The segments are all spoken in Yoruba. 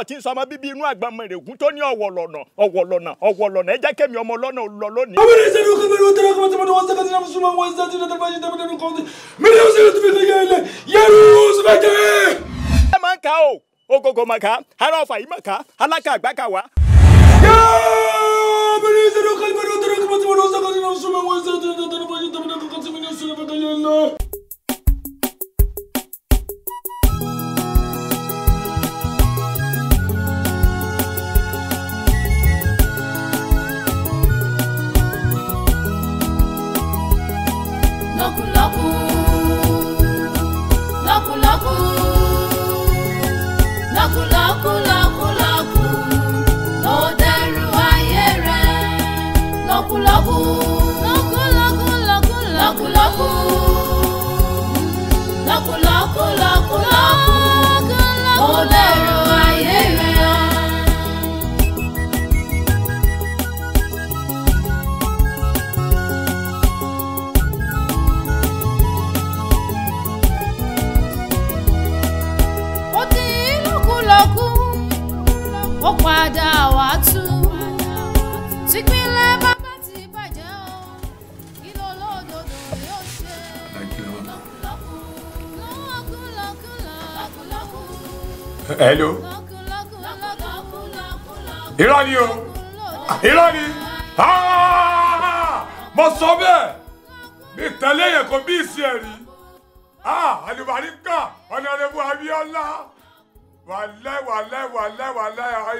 tí ń sọ ọmọ bíbí inú àgbàmọ ìrègùn tó ní ọ̀wọ̀lọ̀nà ẹ jẹ́ kémi ọmọ lọ́nà lọ lónìí. ẹ máa ń ka o ogogo máa ka ara ọ̀fà yìí máa ka alákà àgbàkà wá. Hello. Irọ́ ni o. Irọ́ ni. Mo sọ bẹ́ẹ̀. Mi tẹ̀lé yẹn kò bí ìsì ẹ̀rí. Àlùbáríkà Ọ̀nàrẹ́bù Abíọ́lá. Wàlẹ́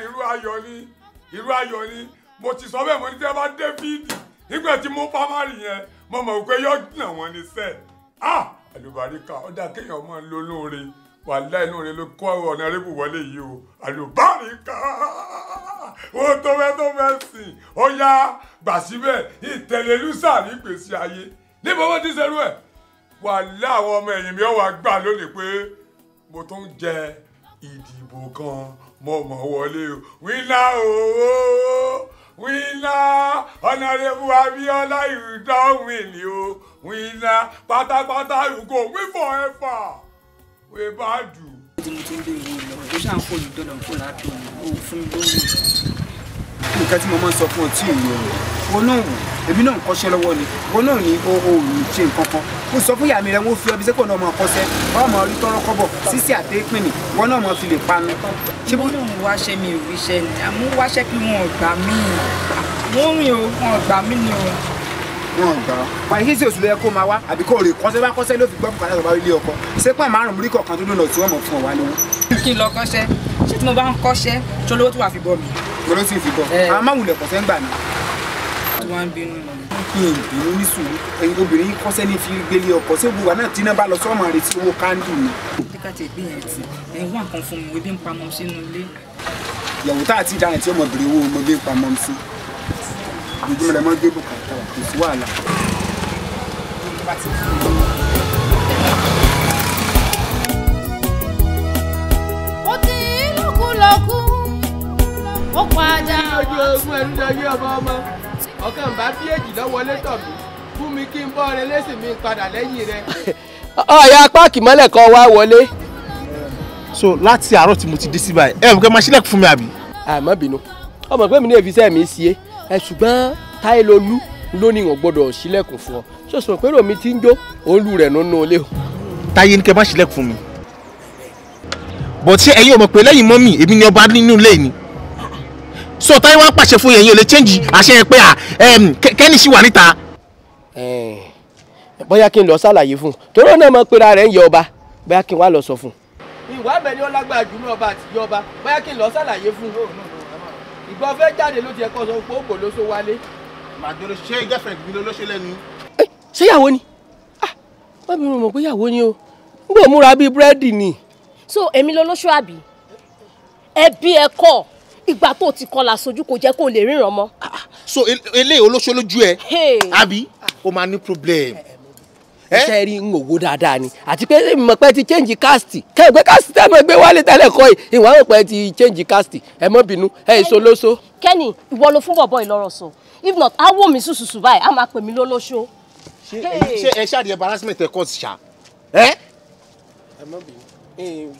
irú ayọ̀ ni. Mo ti sọ bẹ́ẹ̀ mo ní tí ẹ bá David. Nígbà tí mo pamari yẹn, mo mọ̀ pé yóò dùn àwọn ní sẹ́ẹ̀. Àlùbáríkà ó dá kéèyàn máa lo lóore. Wàlẹ́ inú rẹ ló kọ́ Ọ̀nàrẹ́bù wọlé yìí o. Àlùbáríkà ó tó fẹ́ sìn ó yá gbà síbẹ̀ ìtẹ̀lélúsà ní ìgbésí ayé níbo wọ́n ti ṣerú ẹ̀. Wàlẹ́ àwọn ọmọ ẹ̀yìn mi ó wá gbà lónìí pé mo tún jẹ ìdìbò kan mo mọ̀ wọlé o. wíńlá Ọ̀nàrẹ́bù Abíọ́lá ìdánwìnì o. wíńlá pátápátá ìgò wífọ̀ ẹ̀fà wíì bá dùn. Tí mo ti ń béèrè lọ ó ṣáà ń fòlù dọ́là ń fò ládùn ó fún mi lówó. Nǹkan tí mo máa ń sọ fún ọ tí èyí o náà wò èmi náà ń kọ́ṣẹ́ lọ́wọ́ ni wọn náà ní o ò ní ṣe nǹkan kan mo sọ fún ìyá mi rẹ wọ́n fi ọbí sẹ́kọ̀ọ́ náà máa kọ́ṣẹ́ wọ́n máa rí tọ́rọ́ kọ́bọ̀ sísí àtẹ́pìn ni wọ́n náà máa fi lè panu. ṣé bó náà mo wáṣẹ́ mi ò ríṣẹ́ ni àmọ́ wáṣẹ́ kí wọ́n gbà mí wọ́n rìn o wọ́n gbà mí ni o. Wọ́n gbà wọ́n yìí sí oṣù lóye kó máa wá àbí kó rè kọ́ṣẹ́ bá kọ́ṣẹ́ ló fi gbọ́ bùkátà tó bá ilé ọkọ sẹ́pọ̀ márùn-ún múrí kọ̀ọ̀kan tó lónà tí wọ́n mọ̀ fún ọ wá lówó. Kí n lọ kọ́ṣẹ́ ṣé tí mo bá ń kọ́ṣẹ́ tó lówó tó wà fi bọ́ mi. Mo ló sì fi bọ́ àwọn máwùlẹ̀ kọ̀ṣẹ́ ń gbà mí. Tí wọ́n ń bínú lọ. Kí n bínú ní sùúrù ẹ̀yin obìnrin yìí kọ́ṣẹ́ ní fi gbélé ọkọ̀ ṣé gbogbo náà tí iná bá lọ sọ́mọ rẹ̀ tí owó káńdì ni. Díkà tí ìgbé yẹn ti ẹ̀yin wà kan fún mi ebi ń pamọ́ sínú ilé. Ìyàwó tá àti ìdáhùn tí ọmọ bèrè owó ọmọ bí ń pamọ́ sí. Gbogbo rẹ̀ mọ́ gbé bùkátà wà kò sí wàhálà. Ó ti lókùlókù ó padà ojú ogun ẹnu lórí ọmọ ọkàn bá bí èjì lọ́wọ́lé tọ̀ mí fún mi kí n bọ́ ọrẹ lẹ́sìn mi padà lẹ́yìn rẹ. ọ̀ya páàkì mọ́lẹ̀ kan wá wọlé. So láti àárọ̀ tí mo ti dé sí báyìí ẹ mọ̀ pé máa ṣílẹ̀kùn fún mi àbí. àmọ́ bínú ọmọ pé mi ní èfisẹ́ mi sí ẹ ṣùgbọ́n táyé lolú ló ní ìwọ̀n gbọ́dọ̀ ṣílẹ̀kùn fún ọ ṣòṣùwọ̀n pé ròmí ti ń jó òun rẹ̀ nínú ilé o. Táyé ní kẹ́ má ṣílẹ̀kùn fún mi. Bọ̀ tí ẹ̀yin ò mọ̀ pé lẹ́yìn mọ́mì èmi ni ọba nínú ilé ni. So Táyé wá pàṣẹ fún yẹn ò lè change àṣẹ yẹn pé kẹ́ni ṣì wà níta. Bóyá kí n lọ ṣàlàyé fún un torí náà mọ̀ pera rẹ̀ ń yọ ọba bóyá kí n wá lọ sọ fún un. ìwà abẹ ni ó lágbára jù ní ọba àti ìyá ọba bóyá kí n lọ ṣàlàyé fún un. ìgbọ́ fẹ́ jáde ló ti ẹ̀kọ́ sọ pé ó kò ló so wálé. Màdúró ṣé girlfriend mi ló ṣe lẹ́nu. Ṣé ìyàwó ni? Wọ́n bí mo mọ̀ pé ìyàwó ni o n kò múra bíi búrẹ́dì ni. So èmi ló lóṣù àbí ẹbí ẹ̀kọ́ ìgbà tó ti kọlà sójú kò jẹ́ kó lè ríran mọ́. So eléyìí olóṣó lójú ẹ àbí o máa ní problem. Iṣẹ́ rí ń òwò dáadáa ni àti pé mọ̀ pé ti change cast kẹ́gbẹ́ cast tẹ́ mọ̀ gbé wálé tẹ́lẹ̀ kọ́ yìí ìwà mọ̀ pé ti change cast ẹ mọ́ bínú ẹ èso lóṣó. Kenny ìwọ ló fún bọ̀bọ̀ ìlọrọ̀ sọ if not á wò mí sùsùsù báyìí á máa pè mí lólóṣó. Ṣé ẹ ṣáàdì embarrassment ẹ kọ́ ṣá ẹ má bínú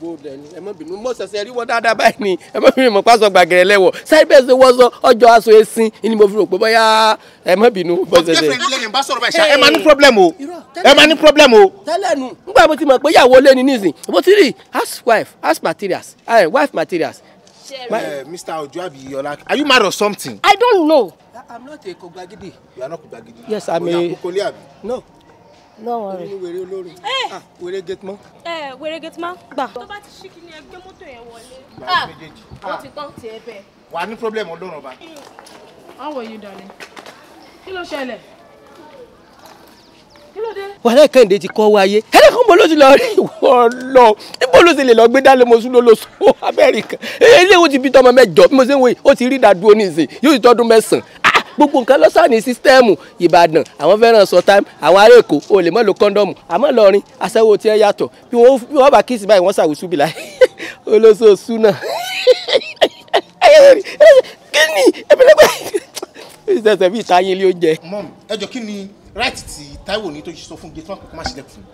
wo dẹni ẹ má bínú mo ṣẹ̀ṣẹ̀ rí wọn dáadáa báyìí ni ẹ má bínú mo pàṣọ gbàgẹrẹ lẹwọ sáìbẹ ṣe wọṣọ ọjọ́ aṣọ ẹ̀sìn ni mo fi rò pé bóyá ẹ má bínú bó ṣe ṣe. lẹ́yìn bá sọ̀rọ̀ báyìí ṣá ẹ máa ní problem o ẹ máa ní problem o. tẹ́lẹ̀ nu nígbà mo ti mọ̀ pé ìyàwó lé ní nísìn mo ti rí ask materials wife materials. Mr. Ojo abi Yola, are you married or something? I don't know. I'm not a Kogbagidi. You are not Kogbagidi. Yes, I'm a. No. No worry. Wèrè olórin. Wèrè gateman. Wèrè gateman. Gbà. Tó bá ti ṣí kí ni ẹgbẹ́ mọ́tò yẹn wọlé. Ó ti tán ti ẹ bẹ́ẹ̀. Wà ní problem Ọlọ́run ọba. How are you, darling? Kí ló ṣẹlẹ̀? Kí ló dé? Wàhálà Kẹ́hìndé ti kọ́ wáyé. Ẹ̀rẹ́ kan mo ló ti lọ rí ìwọ lọ. Ibo ló ti lè lọ gbé dálé mo sún ló sọ Amẹ́ríkà. Ilé ìwé ti bí tọmọ mẹ́jọ bí mo ṣe ń wòye ó ti rí ìdádúró nísìn yóò ti tọdún 9. Gbogbo nǹkan lọ́sàn ní sísítẹ́ẹ̀mù Ìbàdàn àwọn fẹ́ràn sọ táìmù àwọn ará Èkó o lè mọ́ lo kọ́ńdọ́ọ̀mù àmọ́ lọ́rin aṣẹ́wó tí ẹ yàtọ̀ bí wọ́n bá kíìsì báyìí wọ́n ṣàwùsù bìlà olóṣooṣù náà kí ni ẹ̀fẹ̀lẹ́gbẹ̀ ìṣẹ̀ṣẹ̀ bí ìtayín ilé oúnjẹ. Mom, ẹ jọ kí ni right tí Táíwò ní tó sọ fún gate man kó má ṣílẹ̀kùn fún.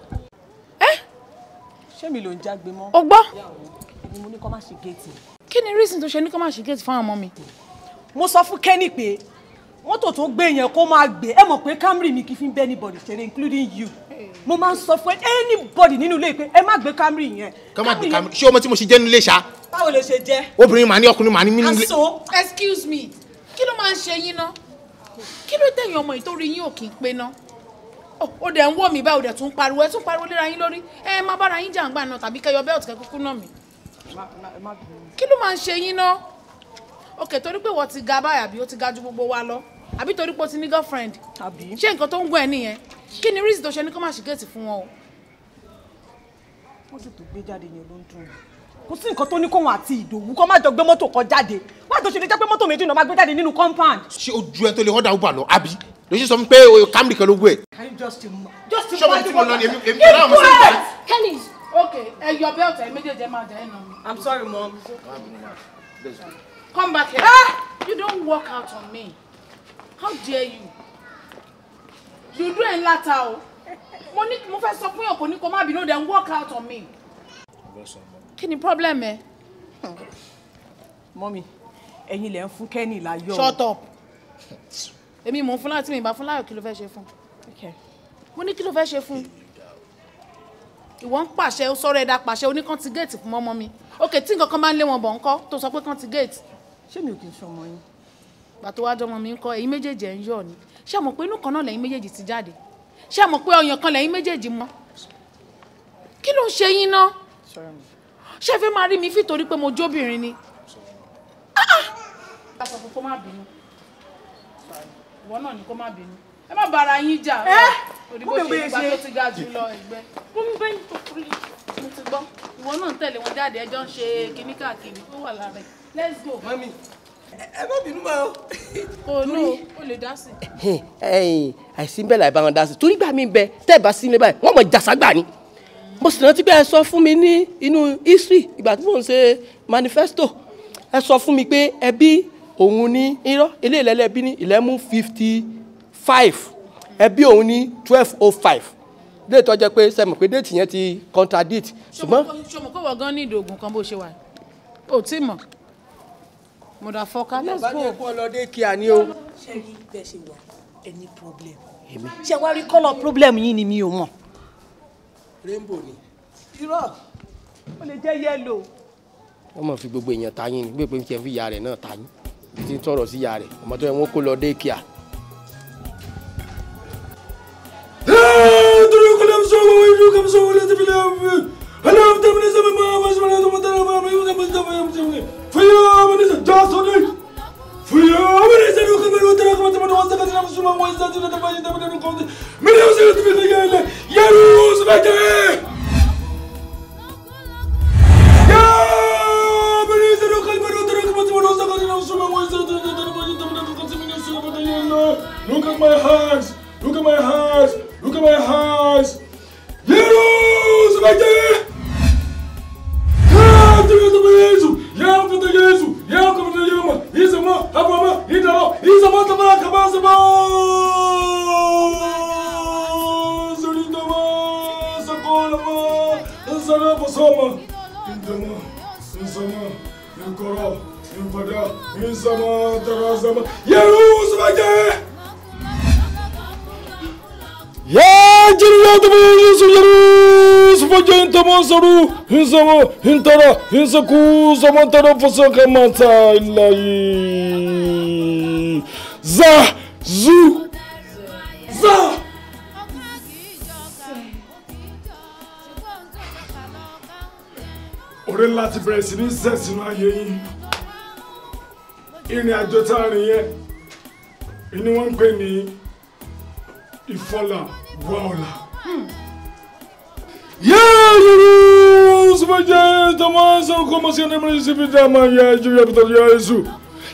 Ṣé mi ló ń jágbe mọ́? O gbọ́? Èmi mo ní kó má ṣe géètì. Kí ni reason tó ṣe ní kó má ṣe géètì fún àwọn ọmọ mi? Mo sọ fún Kenny pé mọ́tò tó gbé yẹn kó máa gbé ẹ mọ̀ pé Camry mi kì í fi ń bẹ́ anybody ṣeré including you. Mo máa ń sọ fún anybody nínú ilé pé ẹ má gbé Camry yẹn. Ká má gbé Camry ṣé ọmọ tí mo ṣe jẹ́ nílé ṣá. Báwo lè ṣe jẹ́? Obìnrin màá ní ọkùnrin màá ní mí nílé. Aso. Excuse me, kí ló máa ń ṣe yín ná? Kí ló tẹ̀yìn ọmọ ìtorí yín ò kì í pé ná? Ó dẹ̀ ń wò mí báyìí ó dẹ̀ tún pariwo ẹ tún pariwo léra yín lórí ẹ má bára yín jàǹgbà náà tàbí kẹyọ bẹ́ẹ̀tì kẹkúkú náà mi. Kí ló máa ń ṣe yín ná? Ok, torí pé wọ́n ti ga báyìí àbí ó ti ga ju gbogbo wa lọ àbí torí pé ó ti ní girlfriend ṣé nǹkan tó ń gún ẹ nìyẹn kí ni reason tó ṣe ní kó má ṣe géètì fún wọn o. Wọ́n sì tó gbé jáde yẹn ló ń dùn. Kò sí nǹkan tó ní kóhun àti Ìdòwú kó má jọ gbé mọ́tò kan jáde wọ́n àti òṣèlú jẹ́ pé mọ́tò méjì náà má gbé jáde nínú compound. Ṣé ojú ẹ tó lè họ́dà Uber lọ àbí ló ṣe sọ pé Camry kan ló gbé. Can you just ṣọwọ́n tí mo lọ ni èmi náà mo ṣe ń gbà. Kenny, okay, your belt ẹ méjèèjì ẹ máa jẹ́ ẹ̀ nà mí. I'm sorry, Mom. Come back here. You don't walk out on me. How dare you? You do ẹ̀ ńlá ta o. Mo fẹ́ sọ fún yàn kò ní kó má bínú then walk out on me. Kí ni problem ẹ? Mommy, ẹ̀yin lẹ ń fún Kenny láyọ̀. Shut up. Èmi mò ń fún láti mi ìbá fún láyọ̀ kí ló fẹ́ ṣe fún. Mo ní kí ló fẹ́ ṣe fún. Ìwọ ń pàṣẹ ó sọ̀rọ̀ ẹ̀dá pàṣẹ oníkan ti gate fún mọ́mọ́ mi. Okay, tí nǹkan kan máa ń lé wọn bọ̀ ńkọ́ tó sọ pé kan ti gate. Ṣé mi ò kì í ṣọmọ yín? Gbà tó wá jọmọ mi ńkọ́ ẹ̀yin méjèèjì ẹ̀ ń yọ̀ ni. Ṣé àmọ̀ pé inú kan náà lẹ́yìn méjèèjì ti jáde? Ṣé àmọ̀ pé ọyàn kan lẹ́yìn méjèèjì mọ́? Kí ló ń ṣe yín ná? Ṣé ẹ fẹ́ máa rí mi fi torí pé mo jóbìnrin ni? Sọ fún kó má bínú. Ìwọ náà ni kó má bínú. Ẹ má bára yín jà. Òdìbò ṣe ìgbà tó ti ga jù lọ ẹgbẹ́. Mo ti gbọ́. Ìwọ náà ń tẹ̀lé wọn jáde ẹjọ́ ń ṣe kíní káàkiri tó wà lára ẹ̀. Let's go. Mami, ẹ má bínú mọ́ o. Kò ní o lè dá sí. Àìsí ń bẹ̀ láì bá wọn dá sí torí gbà mí bẹ tẹ́ ẹ bá sí ilé báyìí wọ́n mọ̀ jàságbà ni. Mo sì rántí pé ẹ sọ fún mi ní inú history ìgbà tí mò ń ṣe manifesto ẹ sọ fún mi pé ẹbí òun ní irọ́ ilé ìlẹ́lẹ́ bí ní 1155 ẹbí òun ní 1205 déètì ọjọ́ pé sẹ́mi pé déètì yẹn ti contradict ṣùgbọ́n. ṣọmọ kó wọ gan ní ìdògùn kan bó ṣe wà ó tí mọ̀ mo dà fọ́ká let's go. bá ní ẹkún ọlọ́dẹ kíá ni o. Ṣé rí bẹ́ẹ̀ ṣe wà any problem? Ṣé wá rí kọ́lọ̀ problem yín ni mi ò mọ̀? Rainbow ni. Irọ́ ó lè jẹ́ yellow. wọ́n mọ̀ fi gbogbo èèyàn ta yín ni gbé pé kí ẹ fi ìyá rẹ̀ náà ta yín bí ti ń tọrọ sí ìyá rẹ̀ ọmọ tó yẹ wọ́n kó lọ dé kíá. Insana Posoma, Indama, Insama, Inkora, Inpada, Insama, Tarazama, Yerusvaje! Ya Jiriya Fajenta Masaru, Insama, Intara, Insaku, Samantara Posaka Mata, Ilayi. Za, Zu, Za. Ọ̀rẹ́ láti bẹ̀rẹ̀ sí ní sẹ́sìnú ayé yín. Ìrìn àjò tá a rìn yẹn ni wọ́n ń pè ní ìfọlà wà ọ̀la. Yẹ́ẹ̀rù sọ́fẹ́jẹ́ tọmọ sọ́kọ́ kọ́ mọ́ sí ẹni mẹ́rin sí fi dá máa yẹ ẹjú yẹ bìtọ̀ yẹ ẹ̀sù.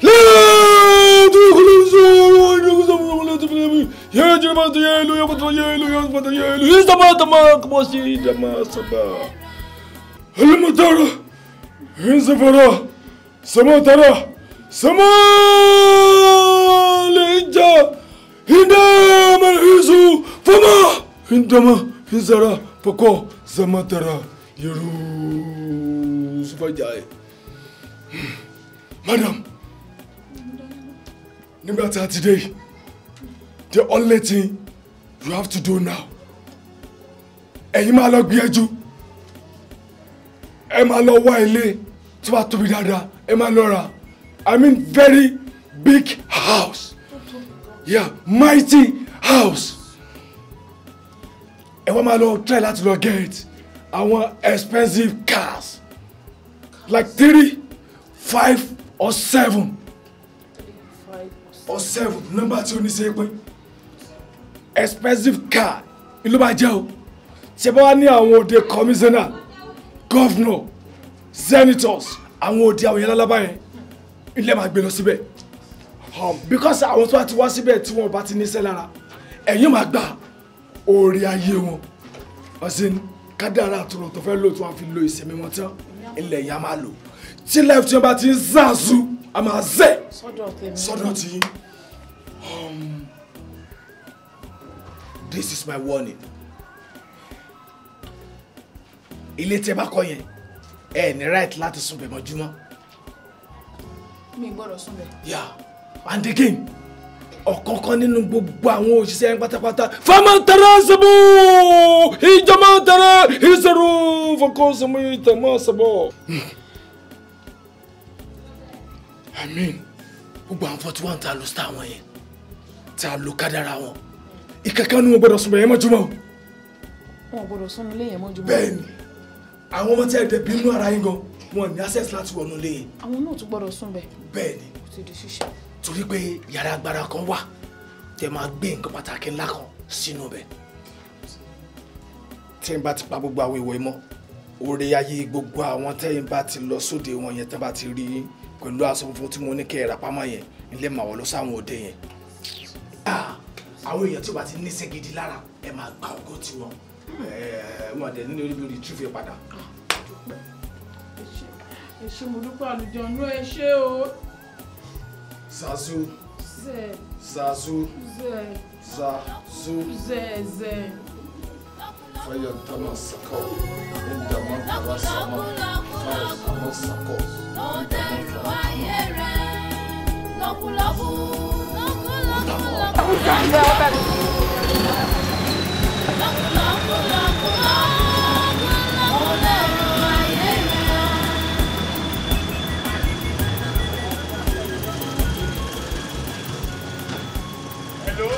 Lẹ́ẹ̀dù kúlù sọ́wọ́ ẹ̀dùn sọ́wọ́ ọmọ lẹ́tọ̀ fún mi. Yẹ́ẹ̀jú bá tó yẹ ìlú yẹ bàtọ̀ yẹ ìlú yẹ bàtọ̀ yẹ ìlú. Ìsọ̀bà tọmọ kọ́ mọ́ sí ìdàmà sọ́bà. Alimutara, Insafara, Samantara, Samalija, Hindama, Hisu, Fama, Hindama, Hinsara, Poko, Samantara, Yeru, Sufajai. Madam, Nimata today, the only thing you have to do now, Eyimala Biaju. Ẹ máa lọ wá ilé tí wàá tóbi dáadáa ẹ máa lọ rà I mean very big house yeah mighty house ẹ wá máa lọ try láti lọ get àwọn expensive cars like 3, 5 or 7 number tí o ní ṣe pé expensive car ìlú máa jẹ́ o ṣe bá wá ní àwọn òde commissioner governor senators àwọn òde àwọn yẹn lálábá yẹn ilé máa gbé lọ síbẹ̀ because àwọn tó bá ti wá síbẹ̀ tí wọ́n bá ti níṣẹ́ lára ẹ̀yin máa gbà orí ayé wọn ọ̀sìn kádàrá àtúrò tó fẹ́ lò tí wọ́n fi lo ìsinmi wọn tán ilẹ̀ yẹn á máa lò tí life tí wọ́n bá ti ń zàzú a máa zẹ̀ sọ́dọ̀ tí this is my warning. Ilé tẹ́ bá kọ́ yẹn ẹ ní right láti sùn bẹ̀ mọ́júmọ́. Mi gbọ́dọ̀ sùn bẹ̀. Yeah, and again ọ̀kọ̀ọ̀kan nínú gbogbo àwọn òṣìṣẹ́ yẹn pátápátá famantara sabo ìjọmọ̀tara ìṣòro fọkànsánmọ́ ìtẹ̀mọ́ sabo. I mean gbogbo àwọn 41 tá a lo star wọn yẹn tá a lo kádàrá wọn ìkankan ní wọn gbọ́dọ̀ sùn bẹ̀ yẹn mọ́júmọ́. Wọn gbọ́dọ̀ sùn nílé yẹn mọ́júmọ́. Bẹ́ẹ̀ni àwọn ọmọ tí ẹ dẹ̀bi inú ara yín gan wọn ní access láti wọnú ilé yẹn. Àwọn náà tún gbọ́dọ̀ sùn bẹ̀. Bẹ́ẹ̀ni Ó ti di ṣíṣe. torí pé yàrá agbára kan wà tẹ máa gbé nǹkan pàtàkì ńlá kan sínú bẹ̀. tí n bá ti pa gbogbo àwọn ìwé mọ́ oore ayé gbogbo àwọn tẹ́yìn bá ti lọ sóde wọn yẹn tẹ́ bá ti rí pẹ̀lú aṣọ funfun tí mo ní kẹ́ ẹ rà pamọ́ yẹn ilé màá wọ̀ lọ sáwọn òde yẹn. àwọn èèyàn tí ó bá ti níṣẹ́ gidi lára ẹ máa gba ògo tiwọn wọn dẹ̀ nínú ibi retrieve padà. Ẹ ṣé mo dúpẹ́ àlùjọ̀nú ẹ ṣé o. Zazu. Zẹ. Zazu. Zẹ. Zazu. Zẹ. Fire Tama Sako. Indama Karasama. Fire Tama Sako. Hello.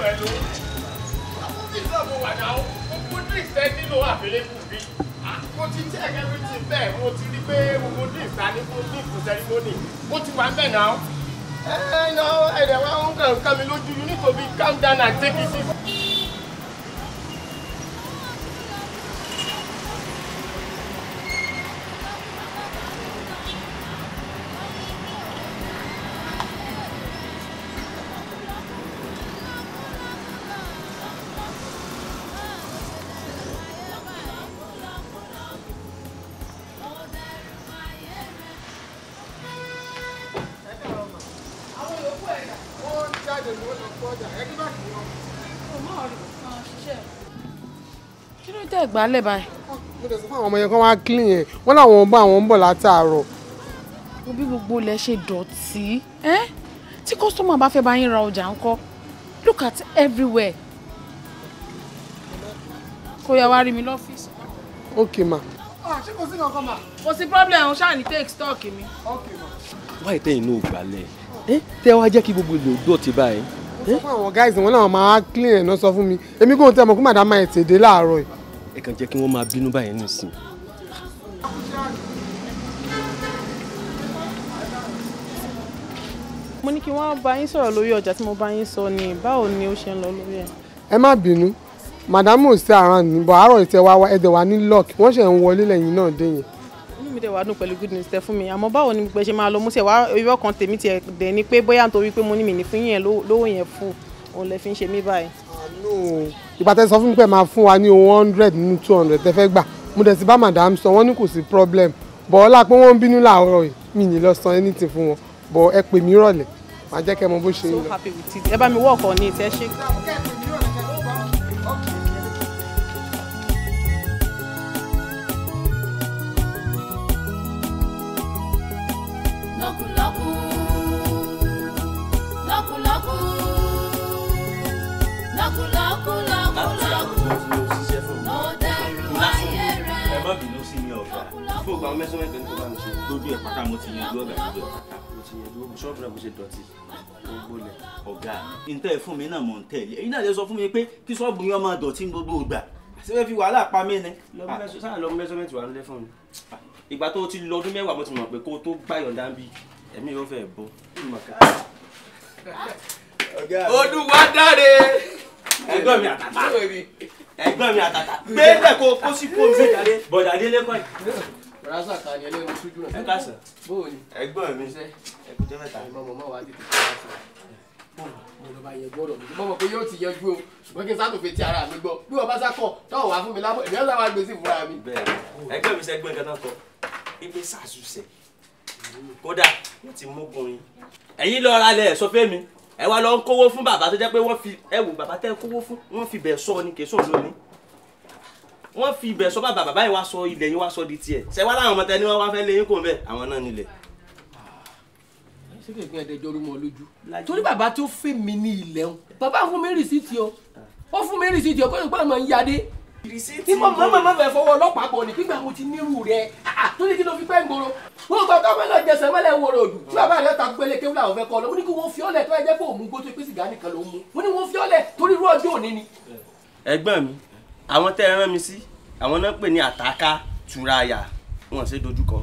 Àwọn bí ìsọ̀bù wà náà, gbogbo drinks tẹ́ nílò available bí. Mo ti check everything bẹ́ẹ̀, mo ti rí pé gbogbo drinks ta ní fún ceremony. Mo ti wà ń bẹ̀ náà. Ẹ̀dẹ̀ wa ń kàn mí lójú, you need to be calm down and take it easy. Kí ló tẹ́ ìgbálẹ̀ báyìí? mo tẹ̀sán fún àwọn ọmọ yẹn kán wá clean yẹn wọ́n láwọn ń bọ̀ látàárọ̀. bí gbogbo ilẹ̀ ṣe dọ̀tí tí kọ́sítọ́mà bá fẹ́ bá yín ra ọjà ńkọ́ look at everywhere. kó yá wá rí mi lọ́fíìsì. ok ma. ṣé kò sí kankan ma. kò sí problem ṣáà ní take stock mi. ok ma. wáyé tẹ́yìn náà gbálẹ̀ tẹ́ wá jẹ́ kí gbogbo ìlú dọ̀tí báyìí. mo sọ fún àwọn guys wọn náà máa clean ẹ̀ náà sọ fún mi èmi kò tẹ́ mọ̀ kó màdàmá ẹ̀ tèdè láàárọ̀ yìí. ẹ kàn jẹ́ kí wọ́n máa bínú báyìí nísìn. mo ní kí wọ́n bá yín sọ̀rọ̀ lórí ọjà tí mo bá yín sọ ni báwo ni ó ṣe ń lọ lórí ẹ̀. ẹ má bínú màdàmú ò sí àrán ní bọ̀ àárọ̀ ìtẹ́ wa ẹ̀dẹ̀ wa ní lock wọ́n ṣẹ̀ ń wọlé lẹ́yìn náà dé yẹn. inú mi dẹ̀ wá dùn pẹ̀lú good news tẹ fún mi àmọ́ báwo ni gbẹ ṣe máa lọ mo ṣe wá irọ́ kan tèmi tiẹ̀ dẹ̀ ni pé bóyá nítorí pé mo ní mi ní fún yẹn lówó yẹn fún òun lẹ fi ń ṣe mí báyìí. ìgbà tẹ́ sọ fún mi pé máa fún wa ní 100 nínú 200 tẹ́ fẹ́ gbà mo dẹ̀ ti bá madam sọ wọ́n ní kò sí problem bọ̀ ọlá pé wọ́n ń bínú láàárọ̀ yìí mi ní lọ san anything fún wọn bọ̀ ẹ pè mí rọ̀lẹ́ màá jẹ́ kẹ́ mọ bó ṣe ń lọ. so happy with it ẹ bá mi wọ́ ọkọ̀ ní ìtẹ́ ṣe. gbogbo àwọn mẹ́sàn-án tó bá mi ṣe gbogbo ẹ̀ pátá mo ti yanjú ọ̀gá gbogbo ẹ̀ pátá mo ti yanjú ọ̀gá ṣọ́ọ̀bù rẹ̀ bó ṣe dọ̀tí gbogbo lẹ̀ ọ̀gá mi. ntẹ́ fún mi náà mọ̀ ń tẹ̀lé èyí náà lè sọ fún mi pé kí ṣọ́ọ̀bù yẹn máa dọ̀tí gbogbo ìgbà àṣẹ fi wàhálà pa mí ni. sáà lọ mẹ́sàn-án wà nílẹ̀ fún mi. ìgbà tó ti lọ ọdún mẹ́wàá mo ti mọ̀ pé kó tó gbàyọ̀ǹda bí ẹ̀mí yóò fẹ́ bọ́. Olúwa dáre. ẹ̀gbọ́n mi àtàtà gbé bẹ́ẹ̀ kó sí kó mi jáde bọ̀dà délé kọ́ rasa kan ni ẹlẹ́rìí sójú náà. ẹ káàsán. bóò ni. ẹ̀gbọ́n mi ṣe ẹkùtẹ́ mẹ́ta. mọ̀ wá tètè kí mo lọ bá yẹ gbọ́dọ̀ mi. mọ̀ pé yóò ti yẹjú o ṣùgbọ́n kí n sátò fetí ara mi gbọ́ bí wọ́n bá sákọ̀ tọ́wọ́ wá fún mi lábọ̀ èmi ọ̀sán wa gbé sí fúnra mi. bẹ́ẹ̀ ẹgbẹ́ mi sẹ́gbẹ́ nǹkan náà kọ ibi sàṣùṣẹ̀ kódà wọ́n ti mú gun yín. ẹ̀yin lọ ra lẹ̀ sọ fẹ́ mi ẹ wá lọ ń kówó fún bàbá tó jẹ́ pé wọ́n fi ẹ wò bàbá tẹ́ kówó fún wọ́n fi bẹ̀ sọ ni kì í sọ lónìí wọ́n fi ibẹ̀ sọ bàbá yìí wá sọ ilẹ̀ yìí wá sọ di tiẹ̀ ṣe wá láwọn ọmọ tẹ ni wọ́n wá fẹ́ lé yín kò ń bẹ̀ àwọn náà nílẹ̀. ṣé kí n ẹ̀dẹ̀jọ́ rú mọ́ lójú torí bàbá tó fẹ́ mi ní ilẹ̀ ń bàbá fún mi rìsíìtì o ó fún mi rìsíìtì o kó lè gbọ́dọ̀ mọ̀ ń yadé tí mo mọ̀ fẹ́ fọwọ́ ọlọ́pàá bọ̀ ní pípa mo ti nírú rẹ̀ tó ní kí ló fi pẹ́ ń gbòòrò wọ́n gbọ́ tó fẹ́ lọ jẹsẹ̀ mọ́lẹ̀ ń wòrò òdù tí bàbá rẹ̀ ta pélé kéwù làwọn fẹ́ kọ́ lọ mo ní kí wọ́n fi ọ́lẹ̀ tó ẹ jẹ́ pé òun gbó tó pé sìgá nìkan ló mú mo ní wọ́n fi ọ́lẹ̀ torí irú ọjọ́ òní ni. ẹ̀gbọ́n mi àwọn tẹ́ ẹ rán mi sí àwọn náà pè ní àtàkà túráyà wọn ṣe dojúkọ.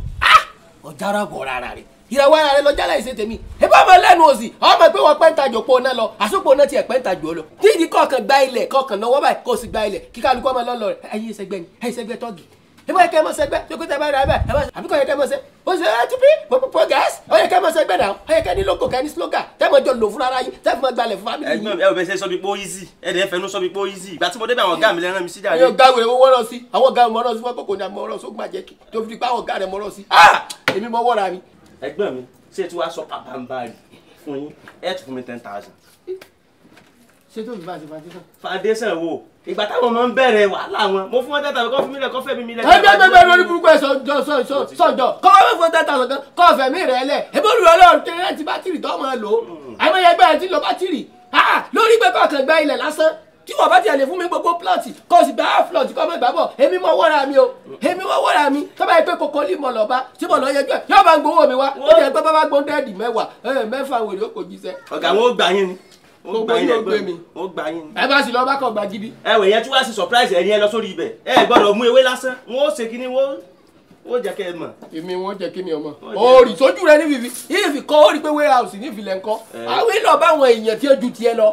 ọ̀jára bọ̀ rárá rẹ̀ ìrẹ̀wọ̀ ara rẹ̀ lọ jálẹ̀ ìṣe tèmi ebí ọmọ lẹ́nu òsì ọmọ pé wọ́n pẹ́ńtàjò pọ̀ náà lọ àsopọ̀ náà tiẹ̀ pẹ́ńtàjò lọ dídí kọ̀ọ̀kan gba ilẹ̀ kọ̀ọ̀kan náwó báyìí kò sì gba ilẹ̀ kí kálukú ọmọ lọ́lọ́ rẹ̀ ẹ̀yin ìṣẹ́gbẹ́ ni ẹ̀yin ìṣẹ́gbẹ́ tọ́gì ẹ bá yẹ kẹ́ mọ́ sẹ́gbẹ́ tó kó tẹ́ bá rà bẹ́ẹ̀ àbí kò yẹ kẹ́ mọ́ sẹ́ o ṣe ẹ́ típí pọ̀pọ̀ gẹ́s ó yẹ kẹ́ mọ́ sẹ́gbẹ́ náà ó yẹ kẹ́ ní logo kẹ́ ní slogan tẹ́ mọ́ jọ lò fún ara yín tẹ́ fún mọ́ gbalẹ̀ fún family yín. ẹ̀gbọ́n mi ẹ ò bẹ ṣe sọ bí pé ó easy ẹ dẹ̀ fẹnu sọ bí pé ó easy ìgbà tí mo débẹ̀ àwọn ọ̀gá mi lẹ́rán mi sí jáde. yóò gáwé owó rọ sí àwọn ọ̀gá mi mọ́rọ́ sí wọ́n kò ní àmọ́rọ́ sógun àjẹkì tó fi di pé àwọn ọ̀gá rẹ̀ mọ́rọ́ sí èmi mọ́ wọ́ra mi. ẹ̀gbọ́n mi ṣé tí wàá sọ pàpàǹbarì fún yín ẹ tún fún mi 10,000. ṣé tó fi bá a ṣe foundation. foundation wo ìgbà táwọn ọmọ ń bẹ̀rẹ̀ wàhálà wọn mo fún wọn 10,000 kọ́ fún mi lẹ̀ kọ́ fẹ́ mi lẹ̀. ẹgbẹ́ lórí burúkú ẹ̀ sọ̀jọ̀ kọ́ wọ́n fún 10,000 kan kọ́ ọ̀fẹ́ mi rẹ̀ lẹ̀ ebi olùrọ̀ ọlọ́run tẹ̀lé ti bátìrì tó máa lò ó àìmọye ẹgbẹ́ ẹ̀ ti lọ bátìrì lórí pé kọ̀ọ̀kan gba ilẹ̀ lásán tí wọ́n bá tiẹ̀ lè fún mi gbogbo plọ̀tì kó o sì gba half plọ̀tì kọ́ ọmọ ìgbà bọ̀ èmi mọ̀ wọ́ra mi o èmi mọ̀ wọ́ra mi tó bá yẹ pé kòkó lì mọ̀ lọ́ba tí mo lọ yẹjú ẹ̀ yóò bá ń gbowó mi wá ó jẹ́ pé bá gbóhùn dẹ́ẹ̀dì mẹ́fà wèrè ó kò jíṣẹ́. ọ̀gá wọn ó gbà yín ni gbogbo yóò gbé mi ó gbà yín ni. ẹ bá sì lọ bá kàn gbà gidi. ẹ wẹ̀ yẹn tí wàá sì surprise ẹ̀yin ẹ lọ sórí ibẹ̀ ẹ gbọ́dọ̀ mú ewé lásán wọn ó ṣe kíní wọn ó jẹ́ kẹ́ ẹ mọ̀. èmi wọn jẹ́ kí ni ọmọ òòrì sójú rẹ ní fífi yìí fi kọ́ ó rí pé warehouse ní ìfilẹ̀ ńkọ́ àwọn ìlọ báwọn èèyàn tí ó ju tiẹ̀ lọ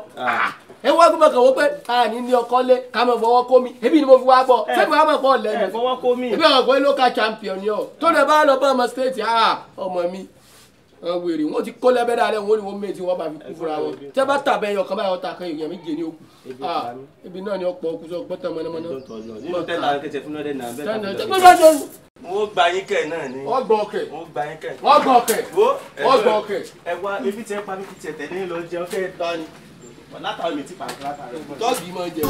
ẹ wọ́n gbọ́dọ̀ kàn wọ́n pé àní ní ọkọ lé ká mọ̀ fọwọ́ kó mi ebi ni mo fi wá gbọ́ sẹ́mi wàá mọ̀ pọ̀ lẹ́nu ẹ fọwọ́ kó mi ebi àwọn ọ̀gbọ́n local champion ni ọ tó lè bá lọ bá ọmọ state ọmọ mi wèrè wọn ti kó lẹ́bẹ̀ẹ́ dáadẹ́ wọn ni wọ́n méjì wọ́n bá fi kú fúnra wọn tẹ́ bá tàbẹ́ yọ kan báyọ̀ ta kan èèyàn méje ní òkú ebi náà ni ọ̀pọ̀ òkú sọ gbọ́tàn mọ́nàmọ́ná. nínú 10,000 kẹsẹ̀ fún ọdẹ náà bẹ́ẹ̀ wọ́n gba yín kẹ̀ náà ni wọ́n gbọ́ ọkẹ̀ wọ́n gba yín kẹ̀ wọ́n gbọ́ ọkẹ̀ wọ́n gbọ́ ọkẹ̀. ẹ wá ebi tí ẹ pa mi kì í tiẹ̀ tẹ̀lé lọ jẹun kẹ́ ẹ tán ni látàrí mi ti pàǹkì látàrí. tọ́ọ̀gì máa ń jẹ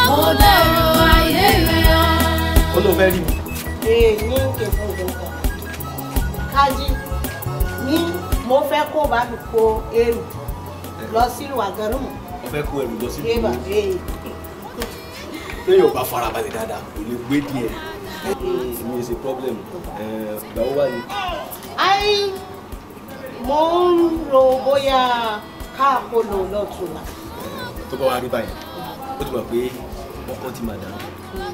Ó dẹ̀rù ayé rẹ̀ o. Ó ló fẹ́ rí mi. Ní kẹfọ́ gbọ̀ngàn kájí ní mo fẹ́ kó bá mi kó ẹrù lọ sílùú àgàrùmù. Mo fẹ́ kó ẹrù lọ sílùú. Ébà Ṣé yóò bá farabalẹ̀ dáadáa kò lè gbé díẹ̀? Èmi ò ṣe problem. Ìgbà wo wá ni? Mo ń ro bóyá káàkó lò lọ́tùnla. Tó bá wá rí báyìí, ó ti mọ̀ pé ọkọ ti máa dàrú.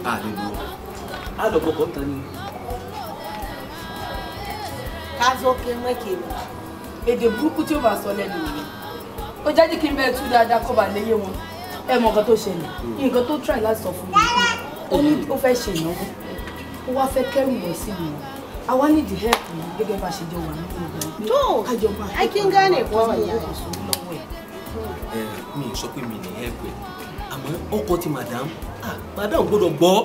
A lè lo a lọ gbọ́kọ̀ tán ni. Káàzókè mẹ́kèlè. Èdè burúkú tí ó bá sọ lẹ́nu mi. Ó jáde kí n bẹ́ẹ̀ tú dáadáa kọ́ bá léyé wọn. Ẹ mọ nǹkan tó ṣẹlẹ̀. Nǹkan tó try láti sọ fún mi. Ó ní ó fẹ́ ṣe ìnáwó. Ó wá fẹ́ kẹ́rù lọ sí mi. Àwa ní the help mi gẹ́gẹ́ bá ṣe jọ wà nínú ìgbà pé àjọba aikin gane ko wọ̀nyí. Mi sọ pé mi ní help ẹ. Àmọ́ ọkọ ti madam gbọ́dọ̀ gbọ́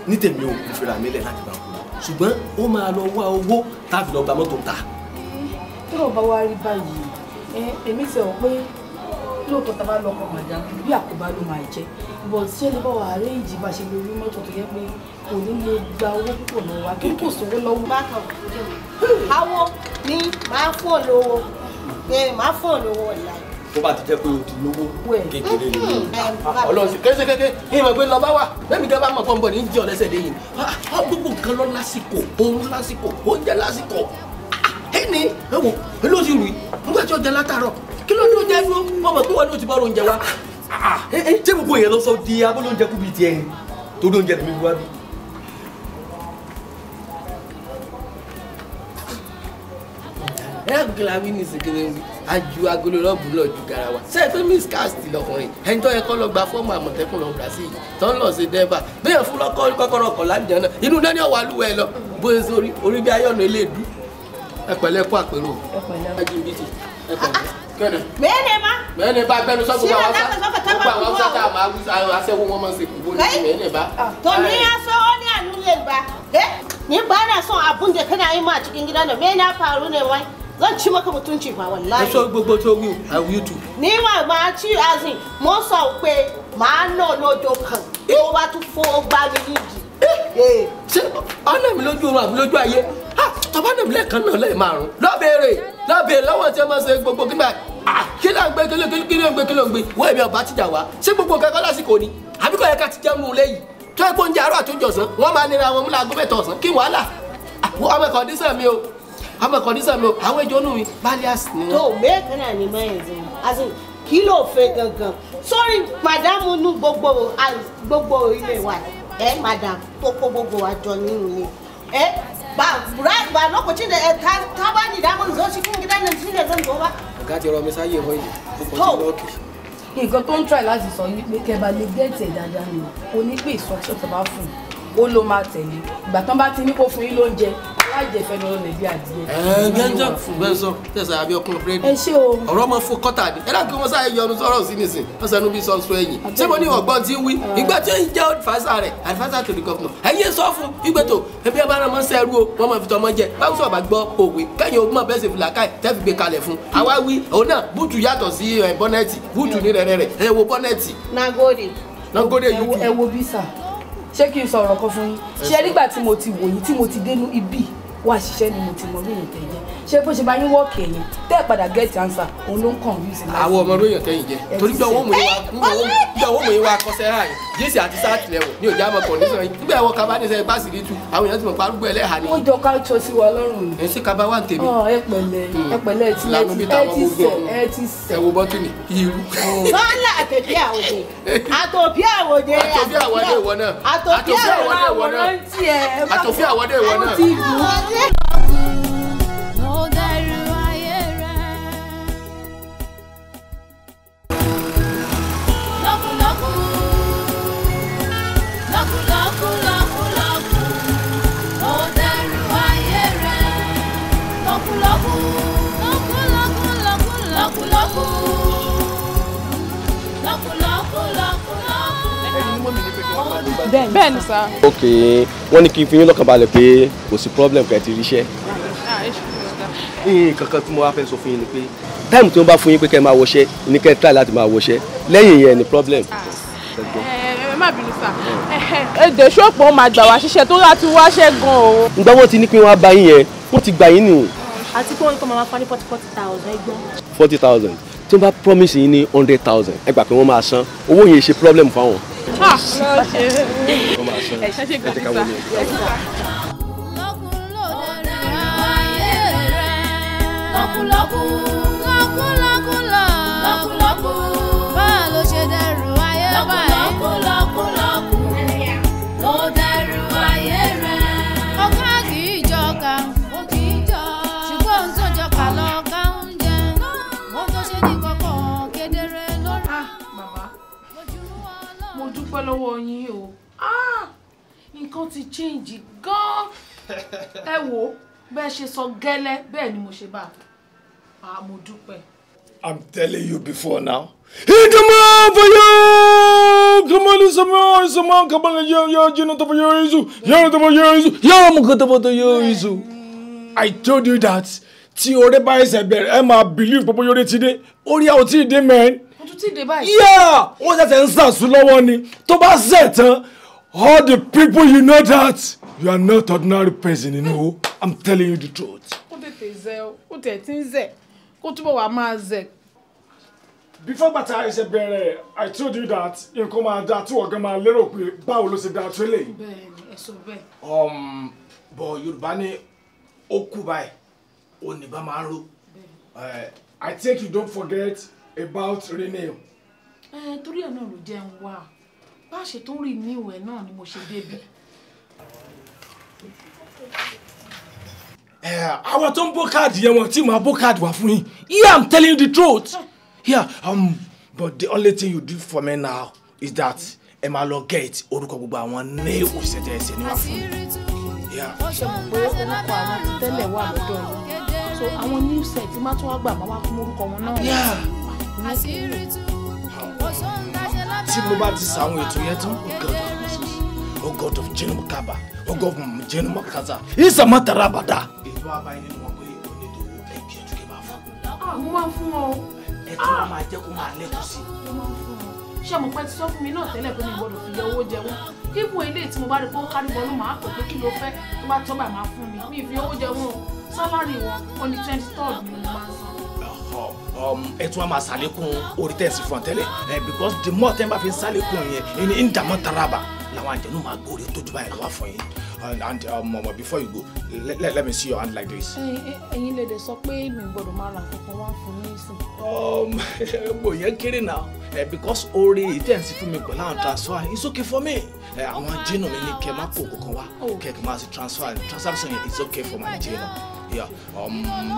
ní tèmi ò fìrà mi lẹ̀ láti bá kú. Ṣùgbọ́n ó máa lọ wá owó táàbì lọ gba mọ́tò ta. Tí ó bá wá rí báyìí, èmi sọ pé lóòótọ́ tá a bá lọ ọkọ̀ madam bí àkóbá ló máa jẹ́. But ṣé ní báwa àrẹ́ǹjì bá ṣe lè rí mọ́tò tó yẹ pé kò ní lè gba owó púpọ̀ lọ́wọ́ wa kí kò sówó lọ́wọ́. Bákan àwo ni máa fún olówó máa fún olówó ọ̀la. Tó bá ti jẹ́ pé o ti lówó kékeré lè lò. Ọlọ́run sì kéṣekéké ìmọ̀ pé lọ bá wà bẹ́ẹ̀ni gẹ́gẹ́ bá mọ̀ pọ̀ ń bọ̀ ní jẹ́ ọ̀lẹ́sẹ̀ dé yìí. Gbogbo nǹkan lọ lásìkò, oorun lásìkò, oúnjẹ lásìkò. Ẹni ẹ̀wò ló sì rù í nígbà tí ó jẹ látàárọ̀ kí ló ní oúnjẹ fún ọmọ pé wọn ló ti bá oúnjẹ wa. Ṣé gbogbo yẹn lọ sọ di abólóúnjẹ kú bíi tiẹ̀ ni torí oúnjẹ tèmi wá bí. Gíga wí ní ìsìnkiri wí aju agolo rọ́ọ̀bù lọ ju garawa ṣé ẹ pé miss cast lọkùnrin ẹni tó yẹ kọ́ lọ gba fọ́ọ̀mù àmọ̀tẹ́kùn lọ Brazil tó ń lọ sí dẹ́bà bẹ́ẹ̀ fún kọ́kọ́rọ́ ọkọ̀ láǹjẹ́ náà inú náà ni ọ̀wà lúwẹ̀ lọ bóyá sórí orí bí ayọ̀nù eléèdú ẹ pẹ̀lẹ́ kó àpérò ajimbiti ẹ pẹ̀lẹ́ kẹ́nẹ̀. mẹ́ẹ̀ni bá gbẹnu sọ́kùn bá wọ́n sá tá a máa wí aṣẹ́wó wọn máa ń ṣe ìbò ní mẹ́ẹ̀ni bá. To ni ya so wani a nuniyar ba ni ba na son abun da kana yi ma cikin gidan da me na faru ne wai zan ci maka mutunci ba wallahi. Ẹ sọ gbogbo tó wí o YouTube. Ní wà máa tí azin mo sọ pé màá nà lọ́jọ́ kan tó bá tún fọ́ gbá mi nídìí. Ṣé ọ̀nà mi lójú oorun àbí lójú ayé? Tọ́ba náà mi lẹ́ẹ̀kan náà lẹ́ẹ̀ márùn-ún. Lọ́bẹ̀rẹ̀ lọ́wọ́ tí ẹ máa ṣe gbogbo kí n bá kí ló ń gbé kí ló ń gbé kí ló ń gbé wọ́n èmi ọ̀bá tìjà wá. Ṣé gbogbo nǹkan kan lásìkò ni? Àbí kò yẹ ká ti jẹun nù lẹ́yìn? Tó ẹ kó oúnjẹ àárọ̀ àtúnjọ ọ̀sán, wọ́n máa nira wọn múlá aago mẹ́ta ọ̀sán kí wàhálà. Ọmọ kọ̀ọ̀dísàn mi o. Àwọn ìjọ nù mi balias ni wọn. To me kana ni mai yanzu azin kí ló fẹ́ gangan sorry madam nu gbogbo ilé wa madam tó kó gbogbo wa jọ nínú ilé ba lokacin da ta ba ni damar zo cikin gidan nan shine zan zo ba. Ọ̀gá ti rọ mi sáyé ẹ̀họ́ yìí kó kọjú lọ́ọ̀kì. Nǹkan tó ń try láti sọ yìí pé kẹba lè gẹ́ẹ̀tì ẹ̀ dáadáa ni o ní pé instruction tó bá fún un ó ló máa tẹ̀lé ìgbà tán bá ti ní kó fún yín lóúnjẹ láìjẹ fẹ́ lọ́rọ̀ lè bí adìyẹ. Gẹ́njọ́ bẹ́ẹ̀ sọ tẹ̀sán àbí ọkùnrin búrẹ́dì. Ẹ ṣé o. Ọ̀rọ̀ ọmọ fún kọ́tà ni ẹ̀rọ kí wọ́n sáré yọnu sọ̀rọ̀ sí nìsín wọ́n sẹ́nu bí sọ́ọ̀sù ẹ̀yìn. Ṣé mo ní ọ̀gbọ́n tí ń wí ìgbà tí ó ń jẹ́ adviser rẹ̀ adviser to the governor ẹ̀yin sọ fún ìgbẹ́tò ẹbí ẹ bá rán mọ́ sẹ́rú o wọ́n máa fi tọmọ jẹ báwo sọ̀rọ̀ bá gbọ́ òwe kẹ́yìn ogun máa bẹ́ẹ̀ ṣe fìlà káì tẹ́ fi gbé kalẹ̀ fún àwa wí òun náà búùtù yàtọ̀ sí bọ́nẹ́ẹ̀tì búùtù ní rẹ̀rẹ̀ ẹ wo bọ́nẹ́ẹ̀tì. Nagode yìí. Ẹ wo bí sà ṣé kí n sọ ọ̀rọ̀ kan fún yín ṣé nígbà tí mo ti wò yín tí mo ti dénú ibi wá ṣiṣẹ́ ni mo ti mọ lóyún tẹ̀yẹ ṣé bó ṣe bá yín wọ́ọ̀kì ẹ̀yìn tẹ́ ẹ̀ padà get answer òun ló ń kàn yín sí láti. Àwọn ọmọ lóyún tẹ̀yìn jẹ torí bí ọwọ́ mò ń wá kọsẹ́ rà yìí jésì àti sáàtì lẹ́wọ̀ ní òjá àmọ́ kọ̀ọ̀dẹ́sọ̀ yìí nígbà àwọn kaba ní sẹ́yìn báàsì nítú àwọn èèyàn ti mọ̀ parúgbó ẹlẹ́hà ni. wọ́n jọ ká tó sí wa lọ́rùn ni. ẹ ṣe kaba wà ń tèmi. ẹ pẹ̀lẹ́ ẹ ti sẹ̀. ẹ wo bọ́tìnì irú. Sọ́lá àtòfí àwòdè àtòfí àwòdè ìwọ náà àtòfí àwọdé ìwọ náà. Bẹ́ẹ̀ni sá. Ok, wọ́n ní kí n fi yín lọ́kàn balẹ̀ pé kò sí problem kẹ́ ti ríṣẹ́. Kankan tí mo wá fẹ́ sọ fún yín ni pé time tí wọ́n bá fún yín pé kẹ́ máa wọṣẹ́ ní kẹ́ try láti máa wọṣẹ́ lẹ́yìn yẹn ni problem. ẹ má bínú sá èdè ṣọ́ọ̀pù máa gbà wá ṣiṣẹ́ tó láti wáṣẹ́ gan o. ǹgbà wọ́n ti ní pé wọ́n á bá yín yẹn wọ́n ti gbà yín nù. àti pé wọ́n ní kó máa fọ́ ní 40,000 ẹgbọ́n. 40,000 tí wọ́n bá promise yín ní 100,000 ẹ gbà pé wọ́n máa san owó yẹn ṣe problem fáwọn. ẹ ṣe gbà sá. Mo dúpẹ́ lọ́wọ́ yín o. Nǹkan ti change gan. Ẹ wò bẹ́ẹ̀ ṣe sọ gẹ́lẹ́ bẹ́ẹ̀ ni mo ṣe bá. Mo dúpẹ́. I'm telling you before now. Come on for you! Come on, someone, come on, you know for you, I told you that. Tí ọ̀rẹ́ bá ẹsẹ̀ bẹ̀rẹ̀ ẹ máa believe pé yóò ti dé. Orí àwọn tí ì dé man. Ó tún ti dé báyìí. Yeah, wọ́n ṣẹ̀ṣẹ̀ ń sàṣù lọ́wọ́ ni. Tó bá ṣẹ̀ tán, all the people you know that you are not ordinary person, you know. I'm telling you the truth. Ó tètè zẹ̀ o, ó tẹ̀ tí ń zẹ̀, kó túbọ̀ wá máa zẹ̀. Before bàtà ẹsẹ̀ bẹ̀rẹ̀, I told you that nǹkan máa da tí ọ̀gá máa lérò pé báwo ló ṣe da tó lè. Bẹ́ẹ̀ni, ẹ sọ bẹ́ẹ̀. But Yorùbá ní ó kú báyìí, ó ní bá máa ń ró. I think you don't forget about renewal. Torí ẹ̀ náà ló jẹ́ ń wá. Bá a ṣe tó rí ní ìwẹ̀ náà ni mo ṣe débi. Àwọn tó ń bó káàdì yẹn wọn tí màá bó káàdì wá fún yín. Yeah, I'm telling you the truth. Yeah, but the only thing you do for me now is that ẹ máa lọ get orúkọ gbogbo àwọn ní òṣìṣẹ́ tẹ́ ẹ ṣe níwá fún mi. Ṣé mo pé orúkọ àwọn ti tẹ́lẹ̀ wà lọ́dọ̀ yìí? So àwọn new set tí máa tún wá gbà máa wá fún orúkọ wọn náà. Tí mo bá ti sàwọn ètò yẹn tán, oh God of Jenumukaba, oh God of Jenumakaza, Isamatarabada. Ètò àbáyé nínú wọn pé onídòwò ẹbí ẹjú kí n máa fún. Mo máa ń fún ọ. Ẹ̀tọ́ wa máa jẹ́ kó máa lẹ́kọ̀ọ́ sí. Mo máa ń fún ọ. Ṣé mo pẹ́ ti sọ fún mi náà tẹ́lẹ̀ pé mi gbọ́dọ̀ fi yẹ owó jẹ wọ́n? Kíkún ilé tí mo bá rí pé ó kárí bọ́ọ̀lù máa pè pé kí ló fẹ́ tó bá tọ́ bá máa fún mi. Mi ì fi owó jẹ wọ́n o. Sálárì wọn ó ní 23rd ni mo máa ń san. Ẹ̀tọ́ wa máa ṣàlékún orí tẹ̀sí fún ọ tẹ́lẹ̀ because the more tẹ́ bá fi ṣàlékún yẹn ní ìdààmú taraba làwọn àjẹnú máa gbórí tó jù báyìí lọ́wọ́ fún yín. And before you go, let me see your hand like this. Ẹ̀yin lè dẹ̀ sọ pé mi gbọ́dọ̀ máa ra nǹkan wá fún yín sí. Mo yẹn kéré náà because orí ìtẹ̀sí fún mi pẹ̀lú àwọn transfer it's okay for me. Àwọn jínú mi ní kẹ́ máa kó kankan wá kẹ́ kí máa ṣe transaction yẹn it's okay for my jínú. Yeah.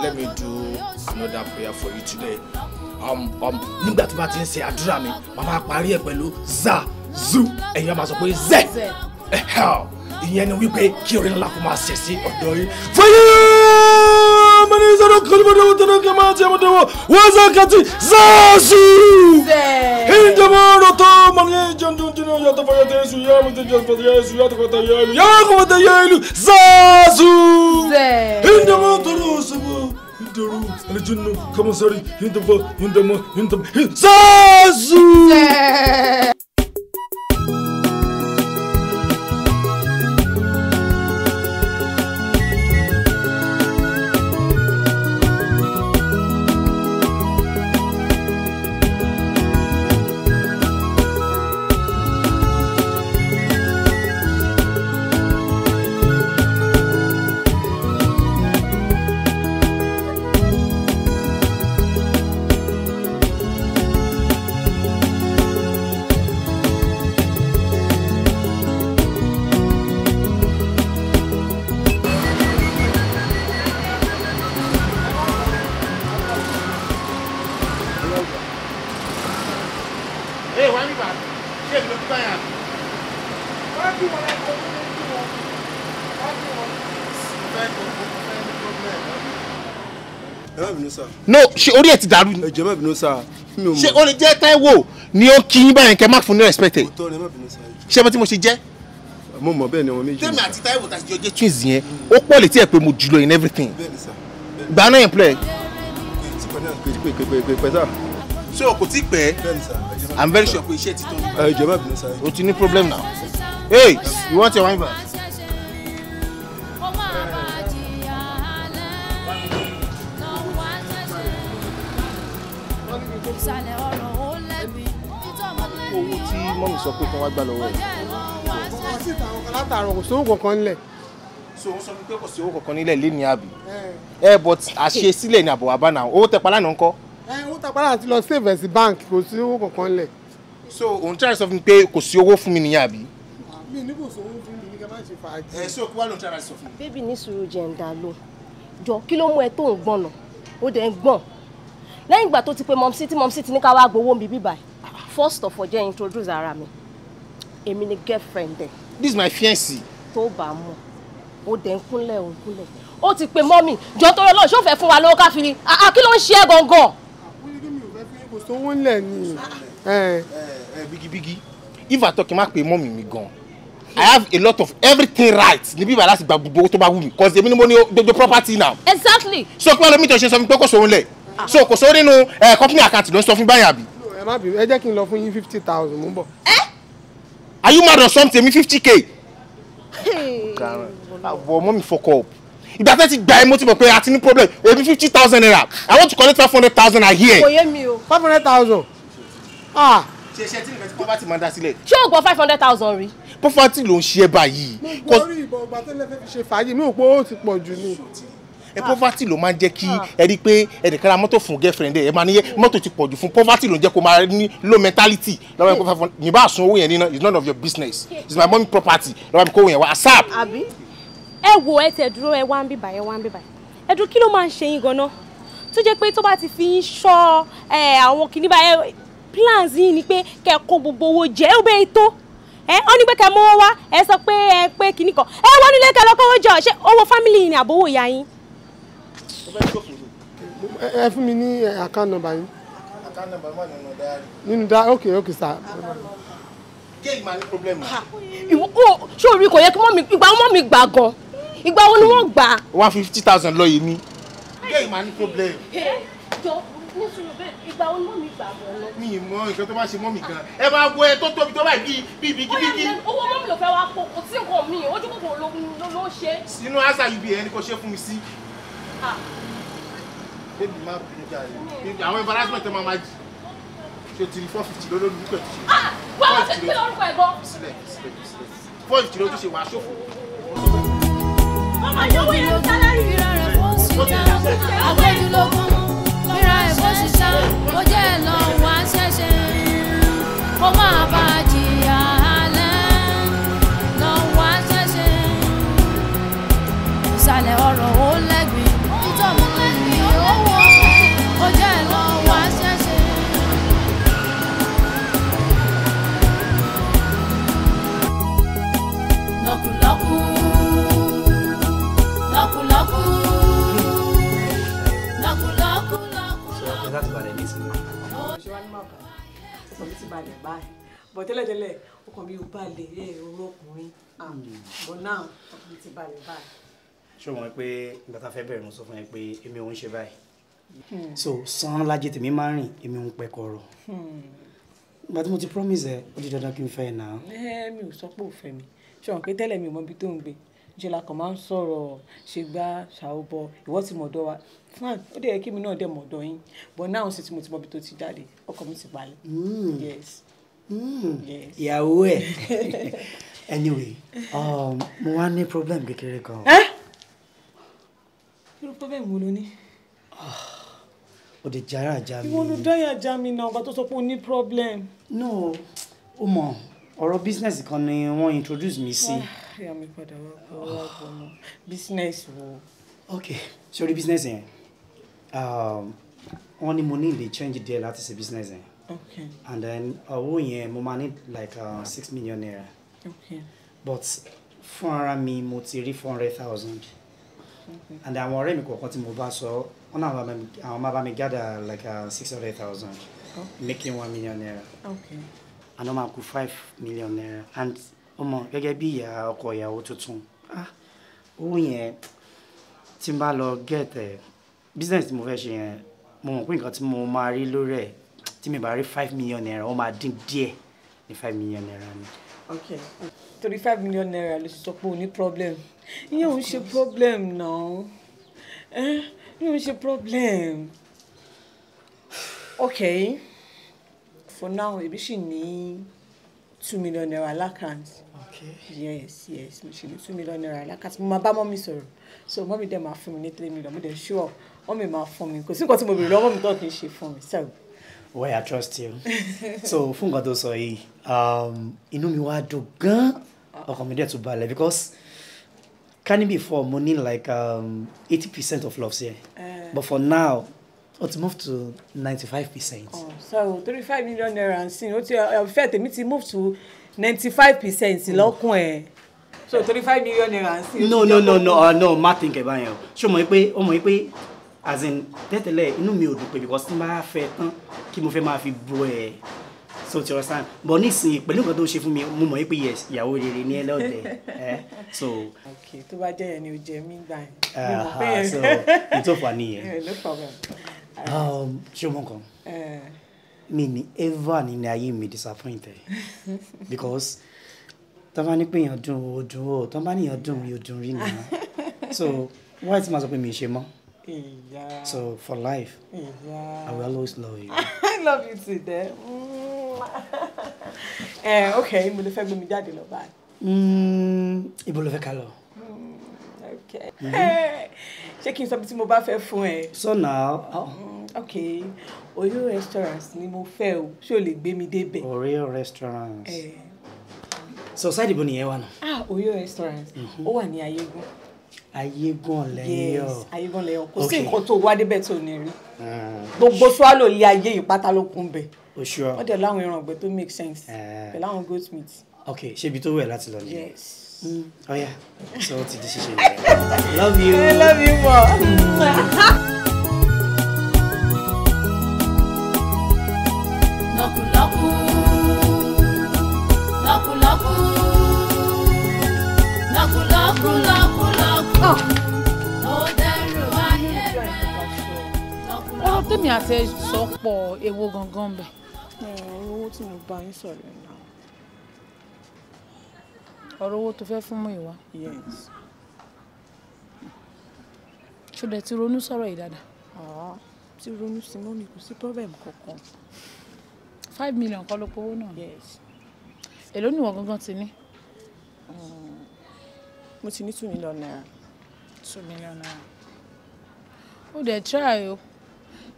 Let me do another prayer for you today. Nígbà tí bá ti ń ṣe àdúrà mi, màmá parí ẹ̀ pẹ̀lú za zu ẹ̀yin á máa sọ pé zẹ̀. Ìyẹn ni wípé kí orin ńlá kó máa ṣẹ̀ sí ọ̀dọ̀ yìí. Fọyọ́ mẹ́rin ìṣòro kọ́lùbọ̀dọ̀ wọ́n tẹ̀lé kí máa ti ẹ̀mọ́tẹ̀ wọ́n wọ́n zakati zazu. Ìjọba ọ̀rọ̀ tó máa ń jẹun jìnnà yàtọ̀ fọyọ́ tẹ̀ ẹ̀sùn yá mi tẹ̀ jẹ́ fọyọ́ ẹ̀sùn yàtọ̀ fọyọ́ tẹ̀ yẹ́lu yá kò tẹ̀ yẹ́lu zazu. Ìjọba ọ̀rọ̀ sọ̀bọ̀ ìdọ̀rọ̀ ẹ̀lẹ́jìnnà kọ́mọ̀sárì ìdọ̀mọ̀ zazu. No, ṣe orí ẹ ti dàrú ni. ẹ jẹ́ má bínú sá. ṣe o lè jẹ́ Táíwò ni ó kí yín báyẹn kẹ́ má fún ní respect. ṣé bá tí mo ṣe jẹ́. mo mọ̀ bẹ́ẹ̀ ni wọn méjì. tèmi àti Táíwò tàbí jọ jẹ́ twins yẹn ó pọ̀ létí ẹ̀ pé mo jùlọ in everything. bẹ́ẹ̀ ni sá. gba náà yẹn play. pẹ́ sá. So kò tí pẹ́. I'm very sure pé iṣẹ́ ti tán. Ìjọba ìbílẹ̀ sá. O ti ní problem now. Hey, you want your wine back? Owó tí mọ́mí sọ pé kí wọ́n gbà lọ́wọ́ ẹ̀. látàrọ kò sówó kankan nílẹ̀. So wọ́n sọ pé kò sí owó kankan nílẹ̀ lé ní àbí. But àṣe sílẹ̀ ní àbọ̀ wàbá náà owó tẹ pa lánàá ńkọ́. Owó tẹ pa lánàá ti lọ save ẹ̀ sí bank kò sí owó kankan nílẹ̀. So òun try sọ fún mi pé kò sí owó fún mi nìyẹn àbí. mi ní kò sówó fún mi ní kí n má ṣe fàájì. So kí wàá lóun try sọ fún mi. bébì ní sùúrù jẹ́ ń dá ló jọ kí ló mú ẹ tó ń gbọ̀n náà ó dẹ̀ ń gbọ̀n lẹ́yìn ìgbà tó ti pé mọ̀mísí tí mọ̀mísí ti ní ká wá gbowó mi bíbá first of all jẹ́ introduce ara mi èmi ni girlfriend ẹ̀. This is my fiancé. tó bá mọ̀ ó dẹ̀ ń kúnlẹ̀ ó ń kúnlẹ̀ ó ti pe mọ́mì jọ tó lọ́ọ́ ṣó fẹ́ fún wa lówó ká fi ni kí ló ń ṣe é gangan. kò sówó nílẹ̀ ni. Bigi if I talk má pe mọ́mì mi gan I have a lot of everything right níbí ìbàdàn láti gba gbogbo owó tó bá wù mí cause èmi ni mo ní the property now. Exactly. So kí wọ́n lọ mí tó ṣe sọ fún mi pé kò sówó lẹ̀ so kò sówó nínú company account ló ń sọ fún báyà bí. ẹ má bínú ẹ jẹ́ kí n lọ fún yín 50,000 mú bọ̀. Are you mad or something? Mi 50k. But mommy fuck up. Ìgbà tẹ́ ti gbà ẹ́ mo ti mọ̀ pé a ti ní problem. Èmi 50,000 naira. I want to collect 500,000 a year. Kò yé mi o. 500,000. Ṣe tí nìkan tí poverty máa ń dá sílẹ̀. Ṣé o gbọ́ 500,000 rí? Poverty ló ń ṣe é báyìí. mo rí ìbọn ìgbà tẹ́lẹ̀ fẹ́ fi ṣe fàájì mi ò pé ó ti pọ̀ jù ni. Poverty ló máa ń jẹ́ kí ẹ rí i pé ẹnìkan ra mọ́tò fún girlfriend ẹ máa ní mọ́tò ti pọ̀ jù fún poverty ló ń jẹ́ kó máa ní low mentality lọ́wọ́ ẹ̀ kó fẹ́ fún ní bá àsun owó yẹn nínú it's none of your business it's my mommy property lọ́wọ́ ẹ̀ kó owó yẹn wá asap. àbí ẹ wo ẹ tẹ dúró ẹ wá ń bíbà ẹ wá ń bíbà ẹ dúró kí ló máa ń ṣe yín ganan tó jẹ́ pé tó bá ti fi yín ṣọ́ àwọn kìíní bá plans yín ni pé kẹ́ kó gbogbo owó jẹ ó bẹ́ẹ̀ tó ó ní pé kẹ́ mọ́wọ́ wá ẹ sọ pé kìíní kan wọ́n nílé kẹ́ lọ́kọ́wọ́ jọ ṣé owó family yìí ni àbówó ìyá yín. ẹ fún mi ní account number yín. Account number wà nínú diary. nínú diary okay sir. Kéèkì máa ní problem. Ṣé orí kò yẹ kí ìgbà wọn mi gbà gan ìgbà wo ni wọ́n gbà. 150,000 lọ yìí ni. Kéèkì máa ní problem. Jọ ní sùúrù bẹ́ẹ̀ ìgbà wo ni wọ́n mi gbà gan lọ. Mi ì mọ nǹkan tó bá ṣe mọ́ mi gan. Ẹ máa wo ẹ tó tóbi tó báyìí bí bígí. Owó mọ́mí ló fẹ́ wá kó kò sí nǹkan mi ojú kòkòrò ló ṣe. Sínú àṣà UBA ẹni kò ṣe fún mi sí. Baby máa bínú jáde. Àwọn embarrassment ẹ máa jì. Ṣé o ti rí 450 lórí orúkọ ẹ̀ tó ṣe? Wọ́n wá sí kí lórúkọ ẹ̀ gan. Sílẹ̀ 450 ló tún ṣe wàá ṣòfò. Ọmọ yóò wí ẹ̀rù sálárì. Àgbẹ̀dúlógún ríra ẹ̀fọ́ ṣiṣá ó jẹ́ ẹ̀ lọ wá ṣẹ̀ṣẹ̀ kó máa bá a jìyà alẹ́ lọ wá ṣẹ̀ṣẹ̀ ìsàlẹ̀ ọ̀rọ̀ ó lẹ́gbẹ̀ẹ́ nítorí lẹ́gbẹ̀ẹ́ owó ó jẹ́ ẹ̀ lọ wá ṣẹ̀ṣẹ̀. Lọ́kùlọ́kù lọ́kùlọ́kù. Láti balẹ̀ ní ìsinmi. Ṣé wá ní máa bá ọkàn mi ti balẹ̀ báyìí bọ̀ tẹ́lẹ̀tẹ́lẹ̀ ọkàn mi ò balẹ̀ orú ọkùnrin but now ọkàn mi ti balẹ̀ báyìí. Ṣé o mọ̀ pé nígbà tá a fẹ́ bẹ̀rẹ̀ mo sọ fún ẹ pé èmi ò ń ṣe báyìí so san lájẹ tèmi máa ń rìn èmi ò ń pẹ́ kọ̀rọ̀ ìgbà tí mo ti promise ẹ ó di dandan kí n fẹ́ ẹ náà. Mi ò sọ pé ò fẹ́ mi ṣé wọn pé tẹ́lẹ̀ mi ò mọ ibi tó ń gbé ṣe la kàn máa ń sọ̀rọ̀ ṣe gbá ṣàwọ́bọ ìwọ ti mọ̀dọ̀ wa fine ó dẹ̀ yẹ kí mi náà dẹ̀ mọ̀dọ̀ yín but now sì tí mo ti mọ ibi tó ti jáde ọkàn mi ti balẹ̀. Yes. Ìyàwó ẹ anyway mo wá ní problem kékeré kan. Irú problem wo ló ní? O de jara ja mi. Ìwọ ló dáyà já mi náà ọgbà tó sọ pé o ní problem. No o mọ ọ̀rọ̀ business kan ni wọ́n introduce mi sí. Ìyá mi padà wá pọ̀ mọ́ business wo. Okay sorry business yẹn wọ́n ní mo ní lè change díẹ̀ láti ṣe business yẹn. Okay. And then owó yẹn mo máa ní like 6 million naira. Okay. But fún ara mi mo ti rí 400,000. Okay. And àwọn ọ̀rẹ́ mi kọ̀ọ̀kan tí mo bá sọ wọ́n náà àwọn máa bá mi gather like 600,000. Making 1 million naira. Okay. And wọ́n máa kù 5 million naira. And ọmọ gẹ́gẹ́ bí ìyá ọkọ ìyàwó tuntun owó yẹn tí n bá lọ get business tí mo fẹ́ ṣe yẹn mo mọ̀ pé nǹkan tí mo máa rí lórí ẹ̀ tí mi bá rí 5 million naira ó máa dín díẹ̀ ní 5 million naira ni. Okay. 35 million naira ló sọ pé o ní problem. Ìyẹn ò ń ṣe problem now. Ìyẹn ò ń ṣe problem. Okay. For now, ebi ṣì ní 2 million naira l'account. Okay. Yes. Mo ṣì ní 2 million naira l'account. Mo máa bá mọ́mí sọ̀rọ̀. So mọ́mí dẹ̀ máa fún mi ní 3 million. Mo dẹ̀ sure mọ́mí máa fún mi. Kò sí nǹkan tí mo bèrè lọ́wọ́ mọ́mí tó kì í ṣe fún mi. So. Well, I trust you. So fún nǹkan tó sọ yìí, inú mi wá dùn gan. Ọkàn mi dẹ̀ tún balẹ̀ because can it before mo ní like 80% of loves here. But for now, it's moved to 95%. Oh, so 35 million naira and sin. In fact, it moved to 95% lọ́kùn ẹ̀. So 35 million naira and sin. No, má think about it. Ṣé o mọ̀ pé as in tẹ́tẹ̀lẹ̀ inú mi ò dùn pé because tí n bá fẹ́ tán kí mo fẹ́ máa fi bro ẹ̀. So ti understand? But nísìnyí pẹ̀lú nǹkan tó ṣe fún mi mo mọ̀ pé yes ìyàwó rere ní ẹlẹ́ọ̀dẹ̀. So. Okay, tó bá jẹ́ yẹn ni o jẹ mí gbà yẹn. So ìtò fà nìyẹn. No problem. Ṣé o mọ̀ nǹkan? Mi ni ever ní ayé mi disappointed because tó bá ní pé èèyàn dùn ó dùn ó tó bá ní èèyàn dùn yóò dùn rí nìyẹn. So why ti máa sọ pé mi ṣe mọ́? So for life, I will always love you. I love you too, Dad. Okay, mo lè fẹ́ gbé mi jáde lọ báyìí. Ibo ló fẹ́ ká lọ? Okay. Ṣé kí n sọ bí tí mo bá fẹ́ fún ẹ? So now. Okay, Oyo restaurant ni mo fẹ́ o. Ṣé o lè gbé mi débẹ̀? Oyo restaurant. So side ibo nìyẹn wà náà? Oyo restaurant. Ó wà ní Ayégún. Ayégún lẹ́yọ̀. Yes, Ayégún lẹ́yọ̀. Kò sí nǹkan tó wá débẹ̀ tó ní rí. Gbogbo swallow ilé ayé ìpátá ló kún bẹ̀. Sure. Wọ́n dẹ̀ láwọn ẹran ọ̀gbẹ́ tó make sense. Pẹ̀lú àwọn goat meat. Okay, ṣé ibi tó wẹ̀ láti lọ ni? Yes. Oh yeah. So ti di ṣíṣe yẹn. Love you. I love you more. Lọ́kùlọ́kù, lọ́kùlọ́kù, lọ́kùlọ́kù, lọ́kùlọ́kù. Ó dẹrù ayé rẹ̀. Ọ̀rọ̀ tèmi àti ẹ sọ pọ̀ èwo gangan bẹ̀. Owó tí mo bá yín sọ̀rọ̀ náà. Ọ̀rọ̀ owó tó fẹ́ fún mú ìwà. Yes. Ṣùgbọ́n ti ronú sọ̀rọ̀ yìí dáadáa. Ti ronú sí mọ́ mi kò sí problem kankan. 5 million kọ́ ló powó náà. Yes. Èló ni ìwọ gangan ti ní? Mo ti ní 2 million naira. 2 million naira. Ó dẹ̀ try o.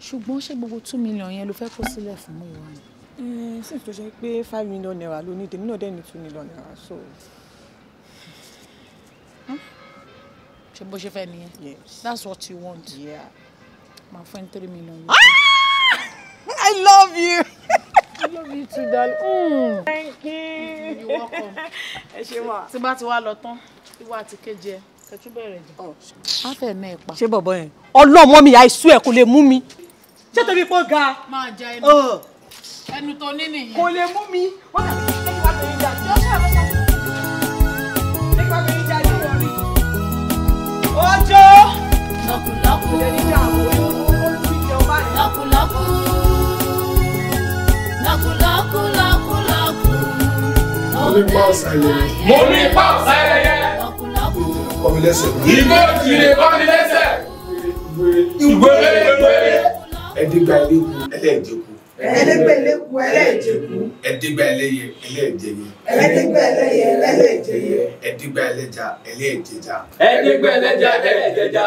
Ṣùgbọ́n ṣé gbogbo 2 million yẹn ló fẹ́ kó sílẹ̀ fún mú ìwà ni? Since tó ṣe pé 5 million naira ló ní, tèmi náà dẹ̀ ní 2 million naira, so. Ṣé bó ṣe fẹ́ nìyẹn? Yes. That's what you want. Yeah. My friend 3 million. I love you. I love you too, darling. Thank you. You're welcome. Ẹ ṣé ma. Tí bá ti wá lọ tán, ìwọ àti kejì ẹ, kẹ́tù bẹ̀rẹ̀ jẹ. Á fẹ́ ná ẹ pa. Ṣé bọ̀bọ̀ yẹn? Ọlọ́mọ mi, I swear kò lè mú mi. Ṣé torí pé ó ga? Máa ja ẹnu. Ẹnu tó ní nìyẹn. Kò lè mú mi. Wọ́n kà ní kí wá bẹ̀rẹ̀ jà. Jọ́ ṣe àbọ̀ṣọ́. Nípa bẹ̀rẹ̀ jà yóò wọ̀ rí. Ojo. Lọ́kùlọ́kù. Lọ́kùlọ́kù. Lọ́kùlọ́kù, lọ́kùlọ́kù. Mo ní pọ́ọ̀sì ayẹyẹ. Mo ní pọ́ọ̀sì ayẹyẹ. Lọ́kùlọ́kù. Kọ́ mi lẹ́sẹ̀. Ìgbó ìjìnlẹ̀ kọ́ mi lẹ́sẹ̀. Ìgbéré. Ẹ̀dígbà ẹlẹ́kùn ẹlẹ́ẹ̀jẹ̀kù. Ẹ̀ẹ́dẹ́gbẹ̀ ẹlẹ́kùn ẹlẹ́ẹ̀jẹ̀kù. Ẹ̀dígbà ẹlẹ́yẹ ẹlẹ́ẹ̀jẹ̀yẹ. Ẹ̀ẹ́dẹ́gbẹ̀ ẹlẹ́yẹ ẹlẹ́ẹ̀jẹ̀yẹ. Ẹ̀dígbà ẹlẹ́ja ẹlẹ́ẹ̀jẹ̀já. Ẹ̀ẹ́dẹ́gbẹ̀ ẹlẹ́ja ẹlẹ́ẹ̀jẹ̀já.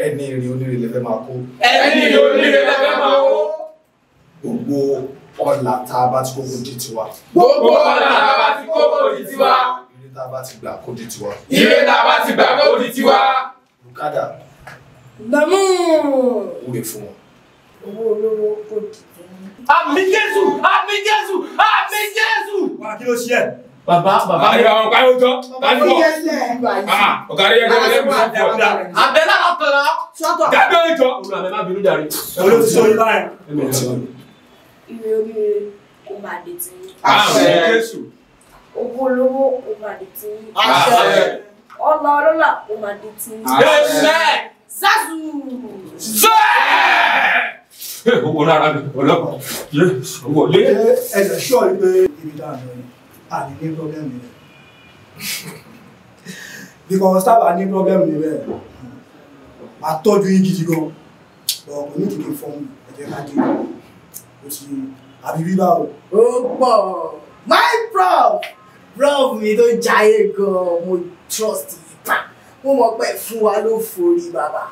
Ẹni rí oníire lẹ́fẹ́ máa kó. Ẹni rí oníire lẹ́fẹ́ máa kó. Gbogbo ọ̀là tá a bá ti kókó di tiwa. Gbogbo ọ̀là tá a bá ti kókó di tiwa. Ire tá a bá ti gbà kó di tiwa. Ire tá a bá ti gbà kó di tiwa. Lùkádà. Dàmú. Wúre fún wọn. Owó olówó kò dìde. Àmì Jésù! Àmì Jésù! Àmì Jésù! Wà kí ló ṣe ẹ̀? Bàbá mi àwọn ọ̀gá yóò jọ. Bàbá mi yẹ sílẹ̀. Ọ̀gá rẹ̀ yẹ kí wọ́n lè àbẹ̀lá ọ̀tọ̀lá. Sọ́tọ̀. Gàdé ìjọ. Olúwa mi má bínú jàre. Olóòtú sọ yín báyìí. Ire oríire kò máa dé tí. Àṣẹ Jésù. Owó olówó kò máa dé tí. Àṣẹ. Ọlá ọlọ́lá kò máa dé tí. Àṣẹ. Zazu. Owó lára mi ọlọ́pàá yé wọlé. Ẹ lè ṣọ́ ẹ pé ibi tá a lọ ni a ní ní problem rẹ̀. Because tábà ní problem rẹ̀ máa tọ́jú yín gidi gan. But kò ní kìkì fún mi ẹ̀jẹ̀ ká dé. O ti àbí bíbá o. Ó pọ̀ my prof mi tó jayé gan mo trust yìí pa mo mọ̀ pé fún wa ló forí bàbá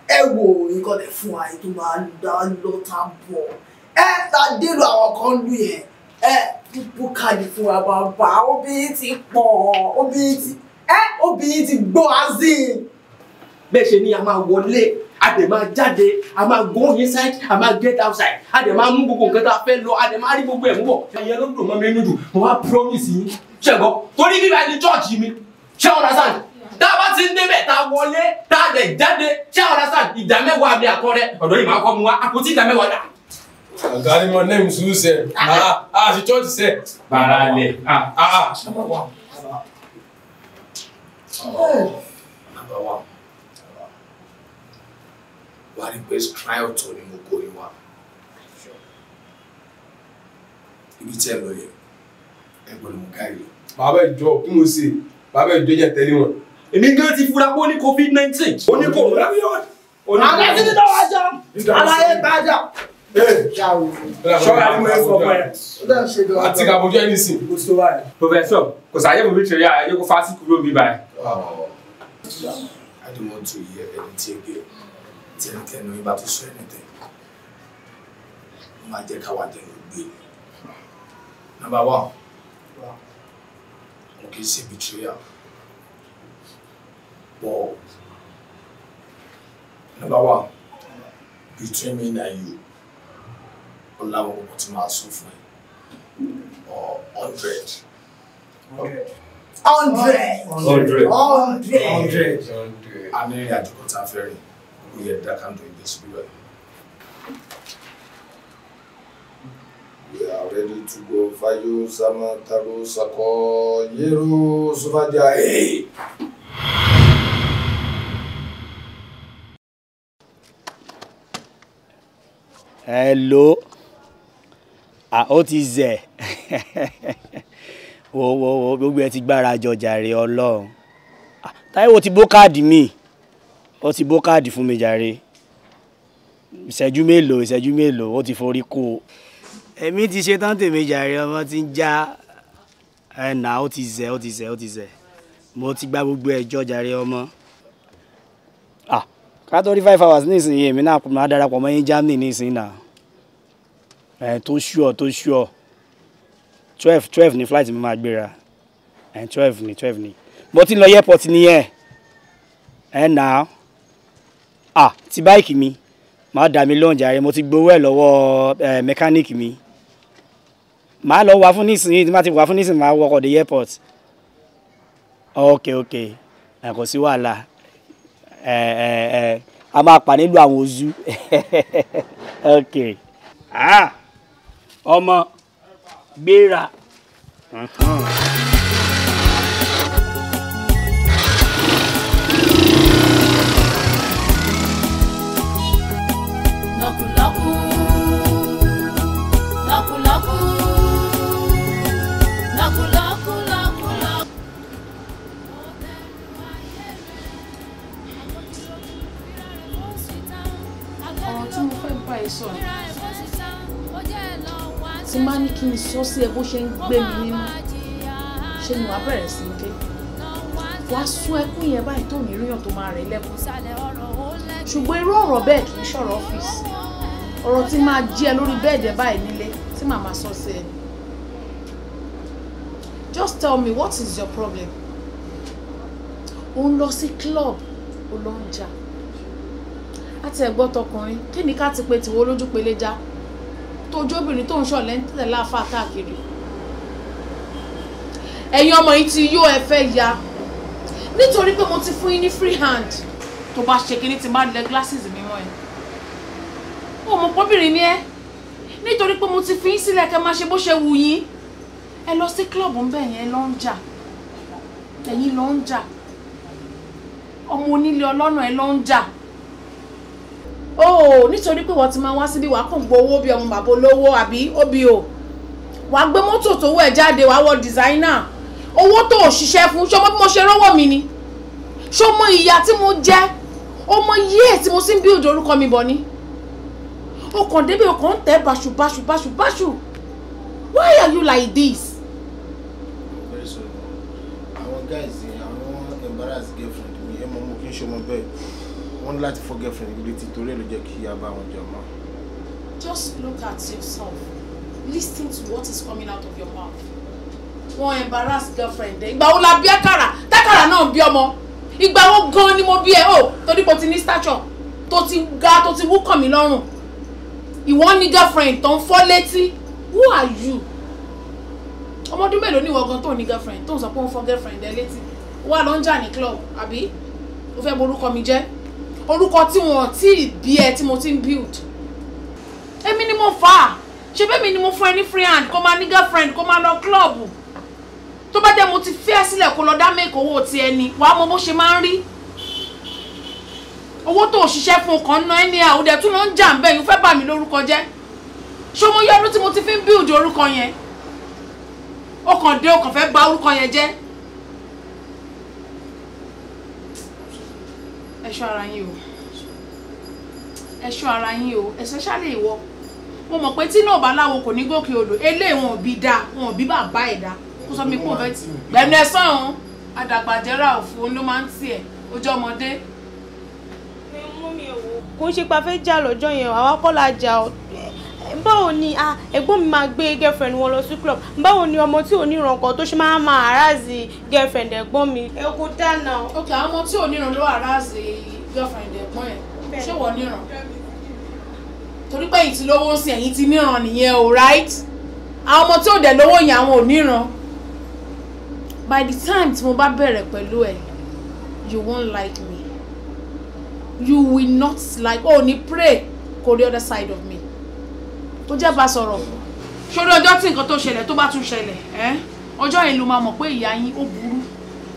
ẹ wo nǹkan tẹ fún wa yìí tó máa dá lọ́tà bọ̀ ẹ ta délò àwọn kan lù yẹn ẹ púpọ̀ káàdì fún wa bàbá obìnrin ti pọ̀ obìnrin ti gbọ́ azin. Bẹ́ẹ̀ ṣe ni a máa wọlé a dẹ̀ máa jáde a máa go inside a máa get outside a dẹ̀ máa mú gbogbo nǹkan tá a fẹ́ lọ a dẹ̀ máa rí gbogbo ẹ̀ mú bọ̀. ìyẹn ló dùn mọ́ mi nínú jù mo wá promise yín ṣẹ̀gbọ́n torí bíbá ní church mi ṣé ọ̀nà sàn tá a bá ti ń débẹ̀ tá a wọlé tá a dẹ̀ jáde ṣé ọ̀nà sàn ìdá mẹ́wàá mi àkọ́rẹ́ ọ̀dọ́ yìí máa kọ́ mu wá àpótí ìdá mẹ́wàá dà. ọ̀gá ni mo name sùúrù sẹ́ ṣe church sẹ́. bàrà lẹ̀ Number one. Wà ní pé trial tó ni mo kó yín wá. Ibi tí ẹ lọ yẹ, ẹ gbọ́dọ̀ mú káyọ̀. bàbá ìjọ kí mo ṣe bàbá ìjọ jẹ́ tẹ́lẹ̀ wọn. èmi gan ti fura pé ó ní COVID-19. ó ní kò àgbà títí tó wá jọ aláyé gbájà. ṣọ́ra ni mo fọ ọmọ ẹ̀ àti kàbójú ẹni sìn. Professor kò sáyé mo fi ṣe rí àyè kó fásitì kúrò mi báyìí. I don't want to hear anything again. Tí ẹnikẹ́ni ní bá tó sọ anything. Ó máa jẹ́ káwá dẹnu gbé. Number one, mo kì í ṣe betrayal. But number one, between me and you, ó láwọn ọkọ̀ tí máa sọ fún ẹ. Or 100. 100. A ní ìrìn àjò kan tá a fẹ́ rìn. Ó yẹ dá ká ń dùn ìgbésí bí wẹ̀. We are ready to go. Fayo, Sama, Taro, Sako, Yero, Sofadia. Hey! Hello. Ó ti zẹ̀. Wo gbogbo ẹ ti gbára jọ jàre Ọlọ́run. Táíwò ti bó káàdì mi. Ó ti bó káàdì fún mi jàre. Ìṣẹ́jú mélòó ó ti forí kó. Èmi ti ṣe tán tèmi jàre ọmọ ti ń já. Ẹ̀nà ó ti zẹ̀. Mo ti gba gbogbo ẹjọ́ jàre ọmọ. Ká tó rí 5 hours nísìnyí èmi náà máa darapọ̀ mọ́ yín Germany nísìnyí náà. Tó ṣúọ̀. 12 ni flight mi máa gbéra. 12 ni. Mo ti lọ airport nìyẹn. Now. Ti báìkì mi. Máa dà mí lóhùn jàre mo ti gbowó ẹ̀ lọ́wọ́ mechanic mi. Máa lọ wá fún nísìnyí tí máa ti wá fún nísìnyí máa wọkọ̀ dé airport. Okay. Kò sí wàhálà. A máa pa nílùú àwọn ozu. Okay. Ọmọ gbéra. Tí máa ní kí n sọ sí ẹ bó ṣe ń gbé mi nínú ṣe ni wàá bẹ̀rẹ̀ sí ké wàá sún ẹkún yẹn báyìí tó ní ríyàn tó máa rẹ̀ lẹ́kùn ṣùgbọ́n irú ọ̀rọ̀ bẹ́ẹ̀ kì í ṣọ̀rọ̀ ọ́fíìsì ọ̀rọ̀ tí máa jí ẹ lórí bẹ́ẹ̀dẹ̀ báyìí nílé tí màá máa sọ sí ẹ. Just tell me what is your problem? Ó ń lọ sí club ó lọ ń jà àti ẹ̀gbọ́n tọkùnrin kí ni ká ti pe tìwọ́ lójú pele já tójóbìnrin tó ń ṣọ̀lẹ́ ń tẹ̀lé láàfáà káàkiri ẹ̀yin ọmọ yìí ti yó ẹ fẹ́ ya nítorí pé mo ti fún yín ní free hand tó bá ṣe kíní ti máa lẹ glasses mi mọ́ ẹ ó mọ̀ pọ́bìnrin ni ẹ nítorí pé mo ti fi yín sílẹ̀ kẹ́ máa ṣe bó ṣe wù yín ẹ lọ sí club ń bẹ̀ yẹn lọ ń jà ẹ̀yin lọ ń jà ọmọ onílé ọlọ́nà ẹ lọ ń jà Oh, nítorí pé wọ́n ti máa wá síbí wàá kàn gbowó bí ọmọ bàbá olówó àbí OBO. Wàá gbé mọ́tò tó wẹ̀ jáde wàá wọ designer. Owó tó ò ṣiṣẹ́ fún ṣọmọ bí mo ṣe rówó mi ni. Ṣọmọ ìyá tí mo jẹ́. Ọmọ yé tí mo sì ń build orúkọ mi bọ̀ ni. O kàn débi o kàn ń tẹ̀ báṣu. Why are you like this? Very sorry. Our guys, àwọn embarrass girlfriend mi, ẹ mọ̀ mo kí n ṣe ọmọ bẹ́ẹ̀. Wọ́n ní láti fọ́ girlfriend mi létí torí ẹ̀ ló jẹ́ kí a bá wọn jà mọ́. Just look at yourself. Listen to what is coming out of your mouth. Wọ́n embarrass girlfriend ẹ̀. Ìgbà wo la bí àkàrà? Tákàrà náà bí ọmọ. Ìgbà wo gan ni mo bí ẹ o? Torí mo ti ní stature. Tó ti ga, tó ti wú kàn mí lọ́rùn. Ìwọ ní girlfriend tó ń fọ́ létí. Who are you? Ọmọdún mélòó ni ìwọ gan tó ní girlfriend tó ń sọ pé ó ń fọ́ girlfriend ẹ létí? Wà ló ń jà ní club, àbí? Ó fẹ́ borúkọ mi jẹ́? Orúkọ tí wọ́n ti bí ẹ tí mo ti ń build. Èmi ni mo fà á. Ṣé bẹ́ẹ̀ mi ni mo fún ẹ ní free hand kó máa ní girlfriend kó máa lọ club? Tó bá jẹ́ mo ti fẹ́ sílẹ̀ kó lọ dá make owó ti ẹni, wàá mọ bó ṣe máa ń rí. Owó tó ṣiṣẹ́ fún kan ná ẹni à, ó dẹ̀ tún lọ ń jà ń bẹ̀ yín fẹ́ bà mí lórúkọ jẹ́. Ṣé mo yọdún tí mo ti fi ń build orúkọ yẹn? Ó kàn dé ó kàn fẹ́ bà orúkọ yẹn jẹ́. Ẹ ṣọ́ ara yín o. Ẹ ṣọ́ ara yín o, especially ìwọ. Mo mọ̀ pé tí náà bá láwo kò ní gòkè odò, eléyìí wọn ò bí dá, wọn ò bí bàbá ẹ̀ dá. Kó sọ mi pé òun fẹ́ ti gbẹ̀mí ẹ sọ́hún. Àdàgbàjẹ́ra òfu ló máa ń tì ẹ̀, ojú ọmọdé. Kò ń ṣe pa fẹ́ jà lọ́jọ́ yẹn, àwa kọ́ la jà ọ́. Báwo ni ẹ̀gbọ́n mi máa gbé girlfriend wọn lọ sí club? Báwo ni ọmọ tí ò ní ìran kan tó ṣe máa harass girlfriend ẹ̀gbọ́n mi? Ẹ kò dáná. Ok, àwọn ọmọ tí ò ní ìran ló harass girlfriend ẹ̀gbọ́n ẹ̀. Ṣé wọ́n ní ìran? Torí pé ẹ̀yin ti lówó ń sin ẹ̀yin ti níran nìyẹn o, right? Àwọn ọmọ tí ò dẹ̀ lówó yẹn àwọn ò níran. By the time tí mo bá bẹ̀rẹ̀ pẹ̀lú ẹ̀, you won't like me. You will not like, oh, ni pray kò rí other side of me. Tó jẹ́ bá sọ̀rọ̀. Ṣorí ọjọ́ tí nǹkan tó ṣẹlẹ̀ tó bá tún ṣẹlẹ̀, ọjọ́ yẹn ló máa mọ̀ pé ìyá yín ó burú.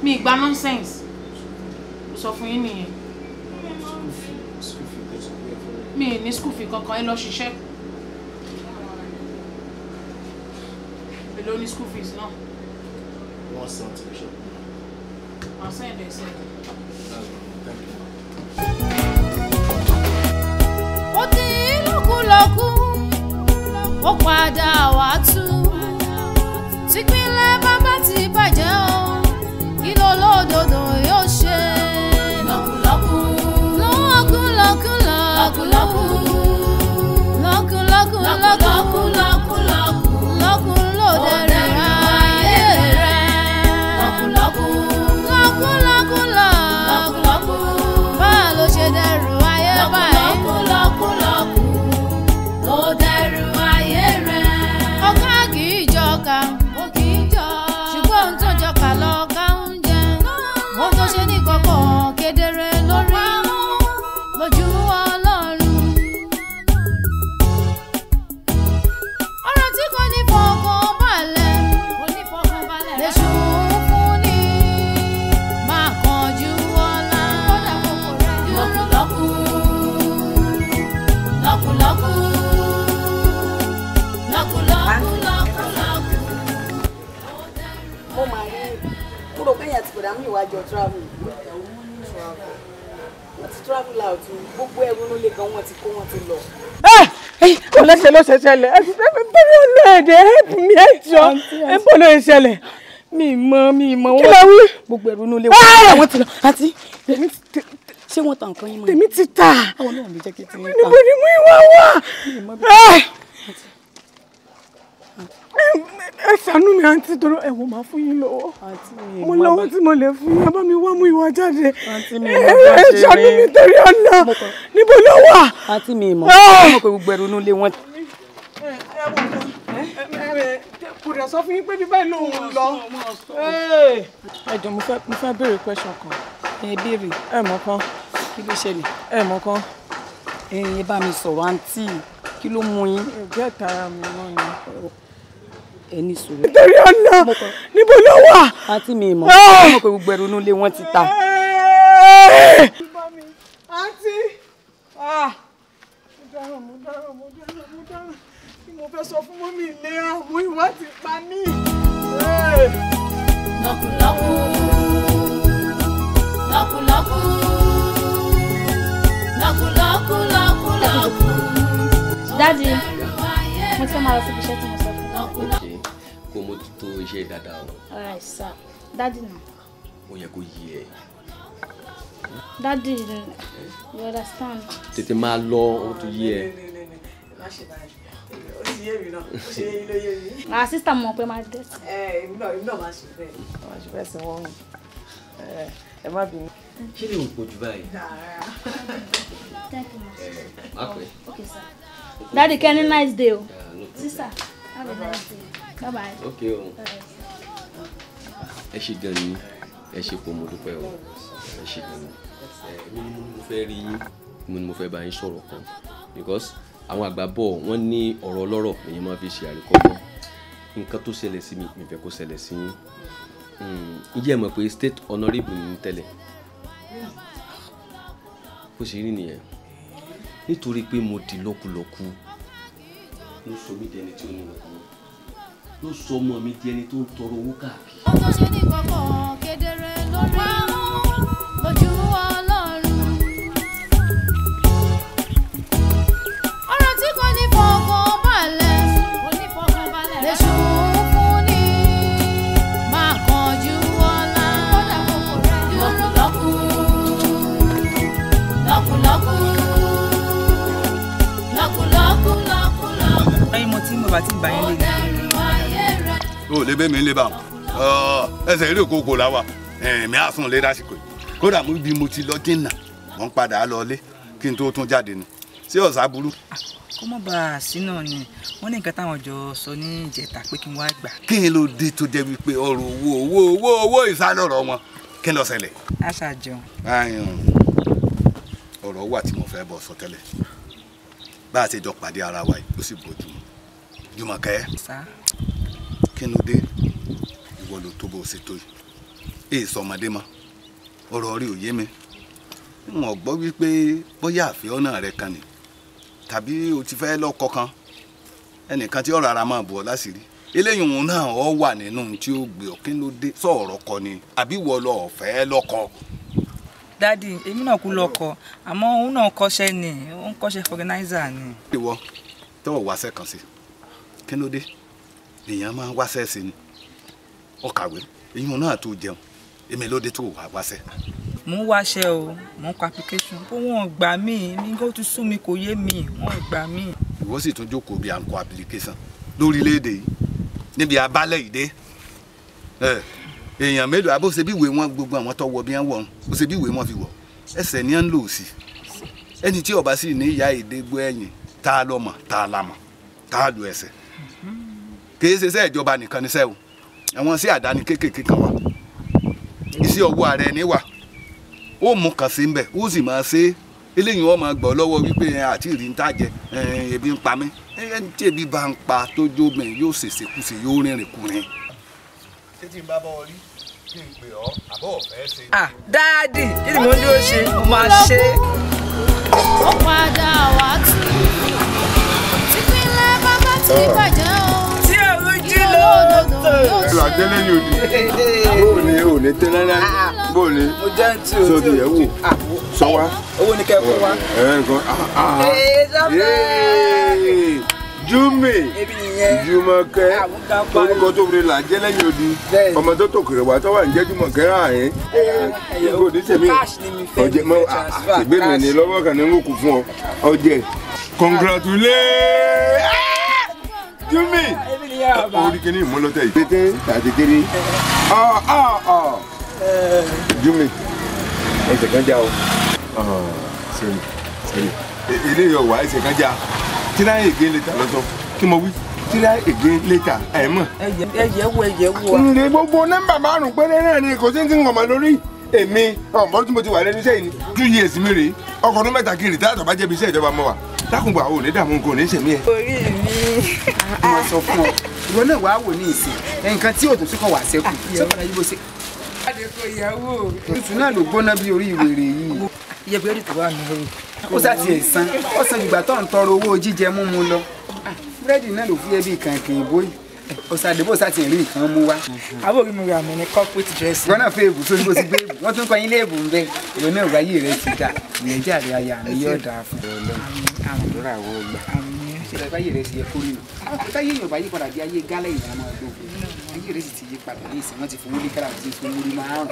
Mi ìgbà nonsense. Sọ fún yín nìyẹn. Mi ní school fee kankan ẹ lọ ṣiṣẹ́. Èló ní school fees náà. Wọ́n san ti ṣe. Màá sẹ́yìn dẹ̀ sẹ́yìn. Ó ti lọ́kùlọ́kù, ó padà wá tú. Típínlẹ̀ bàbá ti bàjẹ́ o, kí ló lódodo yóò ṣe? Lọ́kùlọ́kù, lọ́kùlọ́kù, lọ́kùlọ́kù, lọ́kùlọ́kù, lọ́kùlọ́kù, lọ́kù ló dẹrẹ́ ayé rẹ̀. Lọ́kùlọ́kù, lọ́kùlọ́kù, lọ́kùlọ́kù, báà ló ṣe dẹrù ayé báyìí. Lọ́kùlọ́kù ló dẹrù ayé rẹ̀. Ọ̀gá kì í jọ̀ka, ó kì í jọ. Ṣùgbọ́n ohun tó jọ̀ka lọ́gá ń jẹ. Ohun tó ṣe ní kọ̀kọ̀ kedere lórí lójú Ọlọ́run. Ọ̀rọ̀ tí kò ní fọkàn balẹ̀, lèṣù fún ni. Máa kánjú ọlá. Lọ́kùlọ́kù, lọ́kùlọ́kù, lọ́kùlọ́kù, lọ́kùlọ́kù. Mo máa rí mo rò pé èèyàn ti gbọdọ̀ mú ìwájú travel. Wọ́n ti travel out gbogbo ẹrù ló lè gan wọ́n ti kó wọn ti lọ. Ọlẹ́sẹ̀ ló ṣẹṣẹlẹ̀ ẹ fi fẹ́ mi bẹ́rẹ̀ ọlọ́ọ̀dẹ̀ help me ẹjọ́ ẹ bọ́ ló ṣẹlẹ̀ mi mọ̀ wọ́n. Kí ló wí? Gbogbo ẹrù ló lè wọ́n ti lọ àti ṣé wọ́n ta nǹkan yín mọ́? Tèmi ti ta. Àwọn náà lè jẹ́ kí tèmi ta. Níbo ni mo ìwà wà? Ẹ ṣàánú mi àǹtí torí ẹ̀wọ̀n máa fún yín lọ́wọ́. Mo lọ́wọ́ tí mo lè fún yín, bá mi wá mú ìwà jáde. Ẹ ṣàánú mi torí ọ̀nà. Níbo ló wà? Àǹtí mi mọ̀, ọmọ kò gbogbo ẹrù inú ilé wọn. Kò dẹ̀ sọ fún yín pé bí báyìí lòun lọ. Ẹ jọ̀ọ́ mo fẹ́ béèrè question kan. Ẹ béèrè. Ẹ mọ̀ kan. Kí ló ṣẹlẹ̀? Ẹ mọ̀ kan. Ẹ bá mi sọ̀rọ̀ àǹtí. Kí ló mú yín? Ẹgbẹ́ ìtara mi náà ni. Ẹni sọ̀rọ̀. Nítorí ọ̀nà níbo ló wà? Àǹtí mi mọ̀, ọmọ kò gbogbo ẹrù inú ilé wọn ti ta. Àǹtí, dáràn kí mo fẹ́ sọ fún mọ́mí ilé àmú ìwà ti pa mí. lọ́kùlọ́kù lọ́kùlọ́kù lọ́kùlọ́kù lọ́kùlọ́kù. Daddy, mo ti fẹ́ máa lọ síbi iṣẹ́ tí mo sọ fún yín. Okay, kó mójútó iṣẹ́ dáadáa o. Alright, sir. Daddy náà. Ó yẹ kó yé ẹ. Daddy, you understand? Tètè máa lọ, ó tún yé ẹ. Má ṣe báyìí. Ó ti yé mi náà. Ó ṣe yé ló yé mi. Àwọn sísítà mọ̀ pé máa dé. Èmi náà máa ṣe bẹ́ẹ̀. Máa ṣe bẹ́ẹ̀ sí wọ́n mi. Ẹ má bínú. Ṣé lè ń pojú báyìí? Thank you, ma. Má pẹ́. Okay, sir. Daddy, can you nice day o? Sister, have a nice day. Bye bye. Okay o. Ẹ ṣé gan ni, ẹ ṣé pọ̀ mo dúpẹ́ o. Ẹ ṣé gan ni. Èmi ni mo fẹ́ rí yín, mo ni mo fẹ́ bá yín sọ̀rọ̀ kan because àwọn àgbà bọ̀ wọ́n ní ọ̀rọ̀ ọlọ́rọ̀ èyí máa fi ṣe àríkọ́gbọ́n. Nǹkan tó ṣẹlẹ̀ sí mi fẹ́ kó ṣẹlẹ̀ sí yín. Ǹjẹ́ ẹ mọ̀ pé state honourable ni tẹ́lẹ̀? Bó ṣe rí nìyẹn. Nítorí pé mo di lọ́kùlọ́kù ló sọ mí di ẹni tí ó ní ìwọ̀n ló sọ ọmọ mi di ẹni tó ń tọrọ owó káàkiri. ó tó ṣe ní kọ̀kọ̀ kedere lórí ojú Ọlọ́run. ọ̀rọ̀ tí kò ní fọkànbalẹ̀ lè ṣùkún ní máa kánjú ọ̀la. lọ́kùlọ́kù lọ́kùlọ́kù lọ́kùlọ́kù lọ́kùlọ́kù. ẹyin mo ti ń bọ̀ bá ti gbà yín lé o lè bẹ́ mi lé bá wọn ẹsẹ̀ eré òkòkò láwa mi á sùn lé lásìkò yìí kódà mo bí mo ti lọ jìnnà mo ń padà lọ lé kí n tó tún jáde ni sí ọ̀sà burú. kó mọ̀ bá a sí náà ni wọ́n ní nǹkan táwọn jọ sọ ní ìjẹta pé kí n wá gbà. kí n ló dé tó jẹ́ wípé ọ̀rọ̀ owó ìsálọ̀rọ̀ wọn kí n lọ ṣẹlẹ̀. àṣà jẹun. ọ̀rọ̀ wà tí mo fẹ́ bọ̀ sọ tẹ́lẹ̀ bá a ṣe jọ pàdé ara wa yìí ó sì bójú mu Jùmọ̀kẹ́ kí ló dé ìwọ ló tó bó ṣe tó yìí èyí sọmọdé mọ ọ̀rọ̀ rí òye mi wọn gbọ́ wípé bóyá àfihàn rẹ kan ni tàbí o ti fẹ́ lọ́kọ kan ẹnìkan tí ọ̀rọ̀ ara máa bọ̀ láṣìírí eléyìí òun náà ọ wà nínú tí ó gbé ọ kí ló dé sọ̀rọ̀ kọ ni àbí wọ lọ ọ̀fẹ́ lọ́kọ. dádì èmi náà kú lọ́kọ àmọ́ òun náà kọ́ṣẹ́ ni òun kọ́ṣẹ́ organizer ni. ìwọ tọwọ wáṣẹ kan sí kí ló dé èèyàn máa ń wáṣẹ́ sí ni ọkàwé èyí náà tó jẹun èmi ló dé tó wà wáṣẹ́. mo ń wáṣẹ́ o mo ń kọ application bó wọn gbà mí mi kó tún sún mi kò yé mi wọn gbà mí. ìwọ sì tún jókòó bí à ń kọ application lórílẹ̀‐èdè yìí níbi abálẹ̀ ìdè èèyàn mélòó abó ṣe bí ìwé wọn gbogbo àwọn tó wọ bí wọn wọ ó ṣe bí ìwé wọn fi wọ ẹsẹ̀ ni wọn ń lò sí ẹni tí ọba sì ní ìyá èdè gbọ́ ẹ̀yìn tá a lọ mọ̀ tá a la mọ̀ tá a lu ẹsẹ̀ kìí ṣe iṣẹ́ ìjọba nìkan níṣẹ́ o àwọn sí àdáni kéékèèké kan wà iṣẹ́ ọwọ́ ara ẹni wà ó mú kàn sí mbẹ̀ ó sì máa ṣe eléyìí wọn máa gbọ́ lọ́wọ́ wípé àti ìrì ń tàjẹ́ ebi ń pa mí ẹni tí ebi bá ń pa tó jó mi yóò ṣèṣekúṣe yóò rìnrìn kùnrin. ṣé tí n bá bọ́ ọ rí kí n pè ọ́ àbọ̀ ọ̀fẹ́ ṣe. dáàdì kí ni mo ní ó ṣe mo máa ṣe. ó padà wá tù tìpínlẹ̀ bàbá ti bàjẹ́ o. tí òun jí lóòótọ́. ẹ̀rọ àjẹlẹ̀ ni òní òní tẹ́lẹ̀ náà bó ni mo jẹ́ ti o sọ ti yẹ wò sọ wa. owó ni kẹ́ ẹ kó wa. Júmi Jùmọ̀kẹ́ orúkọ tó fi là jẹ́ lẹ́yìn odi ọmọ tó tó kéré wa tó wà ń jẹ́ Jùmọ̀kẹ́ ààyè kò ní sèmi ọjẹ mọ àgbẹ mi ní lọ́wọ́ kan ní ń kú fún ọ ọjẹ congratulate Júmi orí kìíní ìmúlọ́tẹ̀ yìí pété tàbí kiri Júmi ẹsẹ̀ kan já o sẹ́yìn ilé ìyọ̀wá ẹsẹ̀ kan já try again later lọ́sọ̀ kí mo wí try again later ẹ̀ mọ̀. ẹ̀yẹ̀ wo. ǹdè gbogbo nọ́mbà márùn-ún péré náà ni kò sí ti ń kàn mọ́ lórí èmi ọ̀nbọ́n tí mo ti wà lẹ́nu iṣẹ́ yìí 2 years mi rèé ọkọ̀ ọdún mẹ́ta kiri táyà tó bá jẹ́bi iṣẹ́ ìjọba mọ́ wa dákùngbà ò ní dààmú nǹkan ò ní ṣèmí ẹ̀. orí mi. mo sọ fún ọ ìwọ náà wàá wò ní ìsìn nǹkan tí òtún síkọ wà sẹ́kù sọ́kànlá yìí bó ṣe. adé kò yàwó. tuntun náà ló gbóná bí orí ìwèrè yìí. iye bẹ́ẹ̀rì tó wà ní orí ó sá tiẹ̀ san ó san ìgbà tó ń tọrọ owó jíjẹ múmu lọ búrẹ́dì náà ló fi ẹbí kankan ìbò yìí ó sàdébò sàtì rí nǹkan mú wá. àbúrò mi rà mí ní corporate dress. wọn náà fẹ́ èbù sórí bó ti gbé èbù wọn tún kọ yín léèbù ń bẹ ìwọ náà wáyé rẹ ti dà ìyẹn jáde aya mi yóò dáa fún ọ lọ́wọ́ àdúrà wọ́n gbà. ṣẹlẹ̀ báyé rẹ ti yẹ kórè nù káyé èèyàn báyé padà bí ayé gálẹ̀ ìyá máa dùn ayé rẹ sì ti yí padà ní ìsìn wọn ti fowó lé kára àti fowó lé máa rùn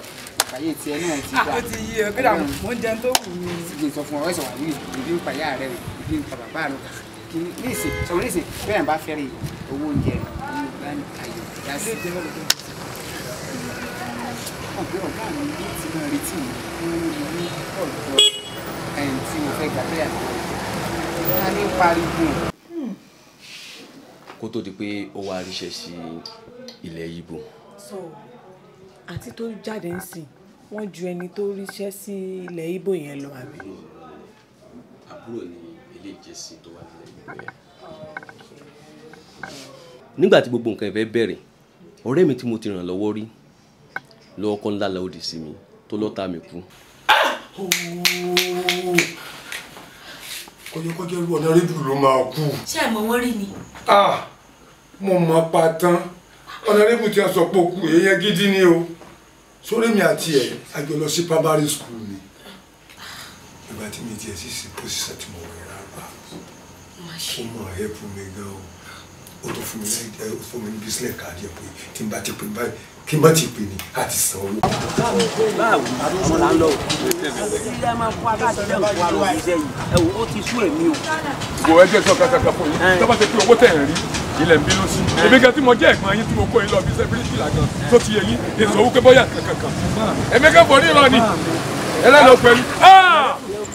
ayé tiẹ̀ náà ti dà. ó ti yí ọ kódà mo ń jẹun tó wù mí. sì sọ fún ọ ẹsẹ wà ní ìdí ń pa ìyá rẹ ìdí ń pa bàbá rẹ kì í ní ìsìn sọ̀rọ̀ ní ìsìn bẹ́ẹ̀ bá fẹ́rẹ̀ owó oúnjẹ owó ìgbani ayọ̀ ìdásí. ọ̀gbẹ́ ọ̀gá mi ní ti máa retí mi ní ọ̀dọ́ ẹ̀yìn tí mo fẹ́ gbà bẹ́ẹ̀ a ní pariwo. kó tó di pé ó wá ríṣẹ́ sí ilẹ̀ Ìgbò. so àti tó jáde ń sìn wọ́n ju ẹni tó ríṣẹ́ sí ilẹ̀ Ìgbò yẹn lọ àbí. àbúrò ni ilé ìjẹsí tó wà nílẹ̀ Ìgbò yẹn. nígbà tí gbogbo nǹkan ìfẹ́ bẹ̀rẹ̀ ọ̀rẹ́ mi tí mo ti ràn lọ́wọ́ rí lọ́wọ́ kọ́ ńlá lọ́wọ́ dì sí mi tó lọ́ta mi kú. kọjọkọjọ irú ọ̀nà rédíò ló máa kú. ṣé ẹ̀ mọ̀ wọ́n rí ni. mo mọ pátán ọ̀nà rédíò tí a sọ pé òkú èèyàn gidi ni o sórí mi àti ẹ̀ àjọ lọ sí primary school ni ìgbà tí mi tiẹ̀ sì sí pósíṣà tí mo wẹ̀ rárá ó mọ̀ ẹ́ fún mi gan o ó tó fún mi lẹ́yìn ó fún mi ní business card yẹ pé tí n bá ti pè báyìí kí n bá ti pè ní àti san owó. báwo àwọn là ń lọ ilé máa fún akáàtì lẹ́yìn fún àrò ìṣe yìí ẹ wò ó ti sú èmi o. wo ẹjẹ sọ kàkàkà fún yín tó bá ti pé owó tẹ̀ ń rí ilẹ̀ ń bínú sí èmi gan tí mo jẹ́ ẹ̀gbọ́n yín tí mo kó yín lọ bí sẹ́fíríkì làgàn tó ti yẹ yín èso owó pé bọ́yà kankan èmi kan bọ̀ ní ìrọ̀ ni ẹlẹ́nu pẹ̀lú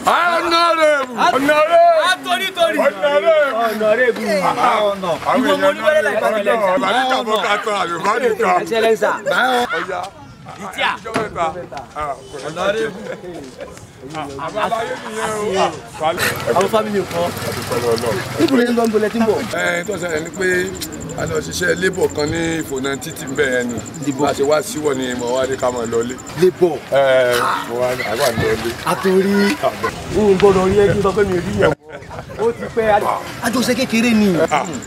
ọ̀nàrẹ́bù Atoribewu ọ̀nàrẹ́bù ìwọ mo ní wẹ́rẹ́ láì pàtó lẹ́yìn. àlùbáríkà mo kà tán àlùbáríkà ẹsẹlẹsà ọ̀yà ìtíà ọ̀nàrẹ́bù àbáláyé nìyẹn o. àwọn fámìlì kan nípìnlẹ̀ ń lọ ń bolẹ̀ tí ń bọ̀. tó ṣẹlẹ̀ ni pé a lọ ṣiṣẹ́ labour kan ní ìfònà títì bẹ́ẹ̀ ni a ṣe wá síwọ́ ni mo wá ní ká máa lọlé. labour mo wá ní àgbà lọlé. àtòrí n gbọ́dọ̀ rí ẹjú sọ pé mi rí yẹn ó ti pẹ́ àjọṣe kékeré ni.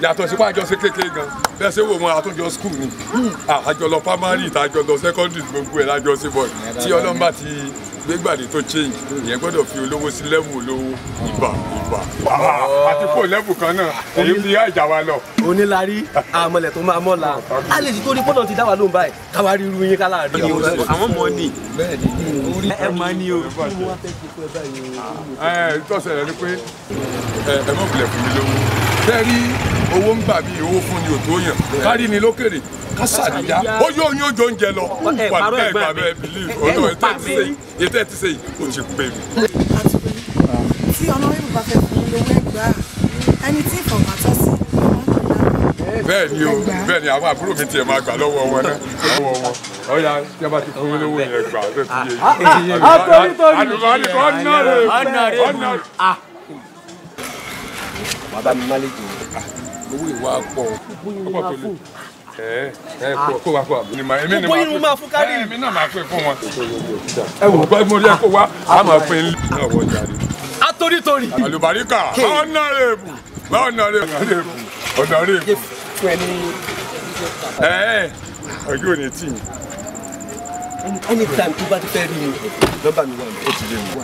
yàtọ̀ sí pé àjọṣe kékeré gan bẹ́ẹ̀ ṣe wò mọ́ àtúnjọ school ni àjọ lọ primary àjọ lọ secondary gbogbo ẹ̀ lájọ sí bọ́ọ̀lù tí ọlọ́mbà ti gbégbàdé tó change ìyẹn gbọ́dọ̀ fi olówó sí level olówó ìbà àti fún level kan náà èyí fi ìjà wa lọ. onílarí àmọ̀lẹ̀ tó máa mọ̀ la a lè ti torí pọ́nà ti dá wa lóhùn báyìí káwa rí irú yín kálá rí àwọn mọ̀ ni ẹ máa ní o. tọ́sẹ̀ rẹ ni pé ẹ mọ̀ bilẹ̀ fún mi lówó bẹ́ẹ̀ rí owó ń gbà bí owó fún ni ò tó yàn kárí ni lókèrè kásàdìyà ó yóò yín ojú oúnjẹ lọ wà bẹ́ẹ̀ gbà bẹ́ẹ̀ believe ọ̀nà ètò ẹ̀ ti sẹ́yìn ó ti pè mí. tí ọ̀nàrẹ́bù bá fẹ́ fún lówó ẹgbàá ẹni tí ìfọ̀mọ́tọ́ sí bẹ́ẹ̀ ni o bẹ́ẹ̀ ni àwọn àbúrò mi tiẹ̀ máa gbà lọ́wọ́ wọn náà lọ́wọ́ wọn ọ̀ya tí a bá ti fún mi lówó yẹn gbà ó ti yé àlùmọ́ọ́nì kan ọ̀nà bàbá mi má lè jù owó ìwà pọ̀ ọ̀pọ̀ tó lè kó wa kó wa ni ma èmi ni gbogbo yín máa fún kárí èmi náà máa pè fún wọn. ẹ wò bá mo rí ẹ kó wa a máa pè ní náà wọ jáde. Atoribewu. àlùbáríkà ọ̀nàrẹ́bù ọ̀nàrẹ́bù. ọjọ́ òní tì yín. anytime tó bá ti fẹ́ rí mi nọ́mbà mi wà ní.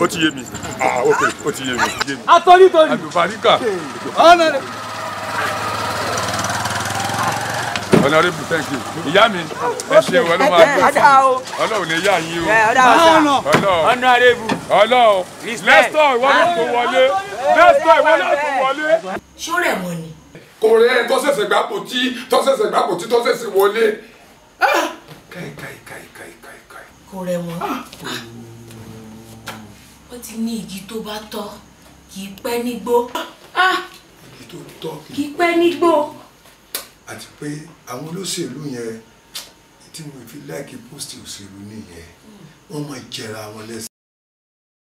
ó ti yé mi ok ó ti yé mi. Atoribewu. àlùbáríkà ọ̀nàrẹ́bù. Honorable, thank you. Ìyá mi, ẹ ṣe wọ́n ló máa gbé fún mi. Ọlọ́run ní ìyá yín o. Honorable. Ọlọ́run. Nẹ́sítọ̀ ìwọ ló kó wọlé. Nẹ́sítọ̀ ìwọ ló kó wọlé. ṣó rẹ̀ wọ́n ni. Kò rẹ̀ tó ṣẹ̀ṣẹ̀ gbàpò tí tó ṣẹ̀ṣẹ̀ wọlé. kò rẹ̀ wọ́n. ó ti ní igi tó bá tọ́ kì í pẹ́ nígbó. Igi tó tọ́ kì í pẹ́ nígbó. àti pé àwọn olóṣèlú yẹn tí mo fi láìkí pósìtì òṣèlú nìyẹn wọ́n máa jẹra wọn lẹ́sẹ̀.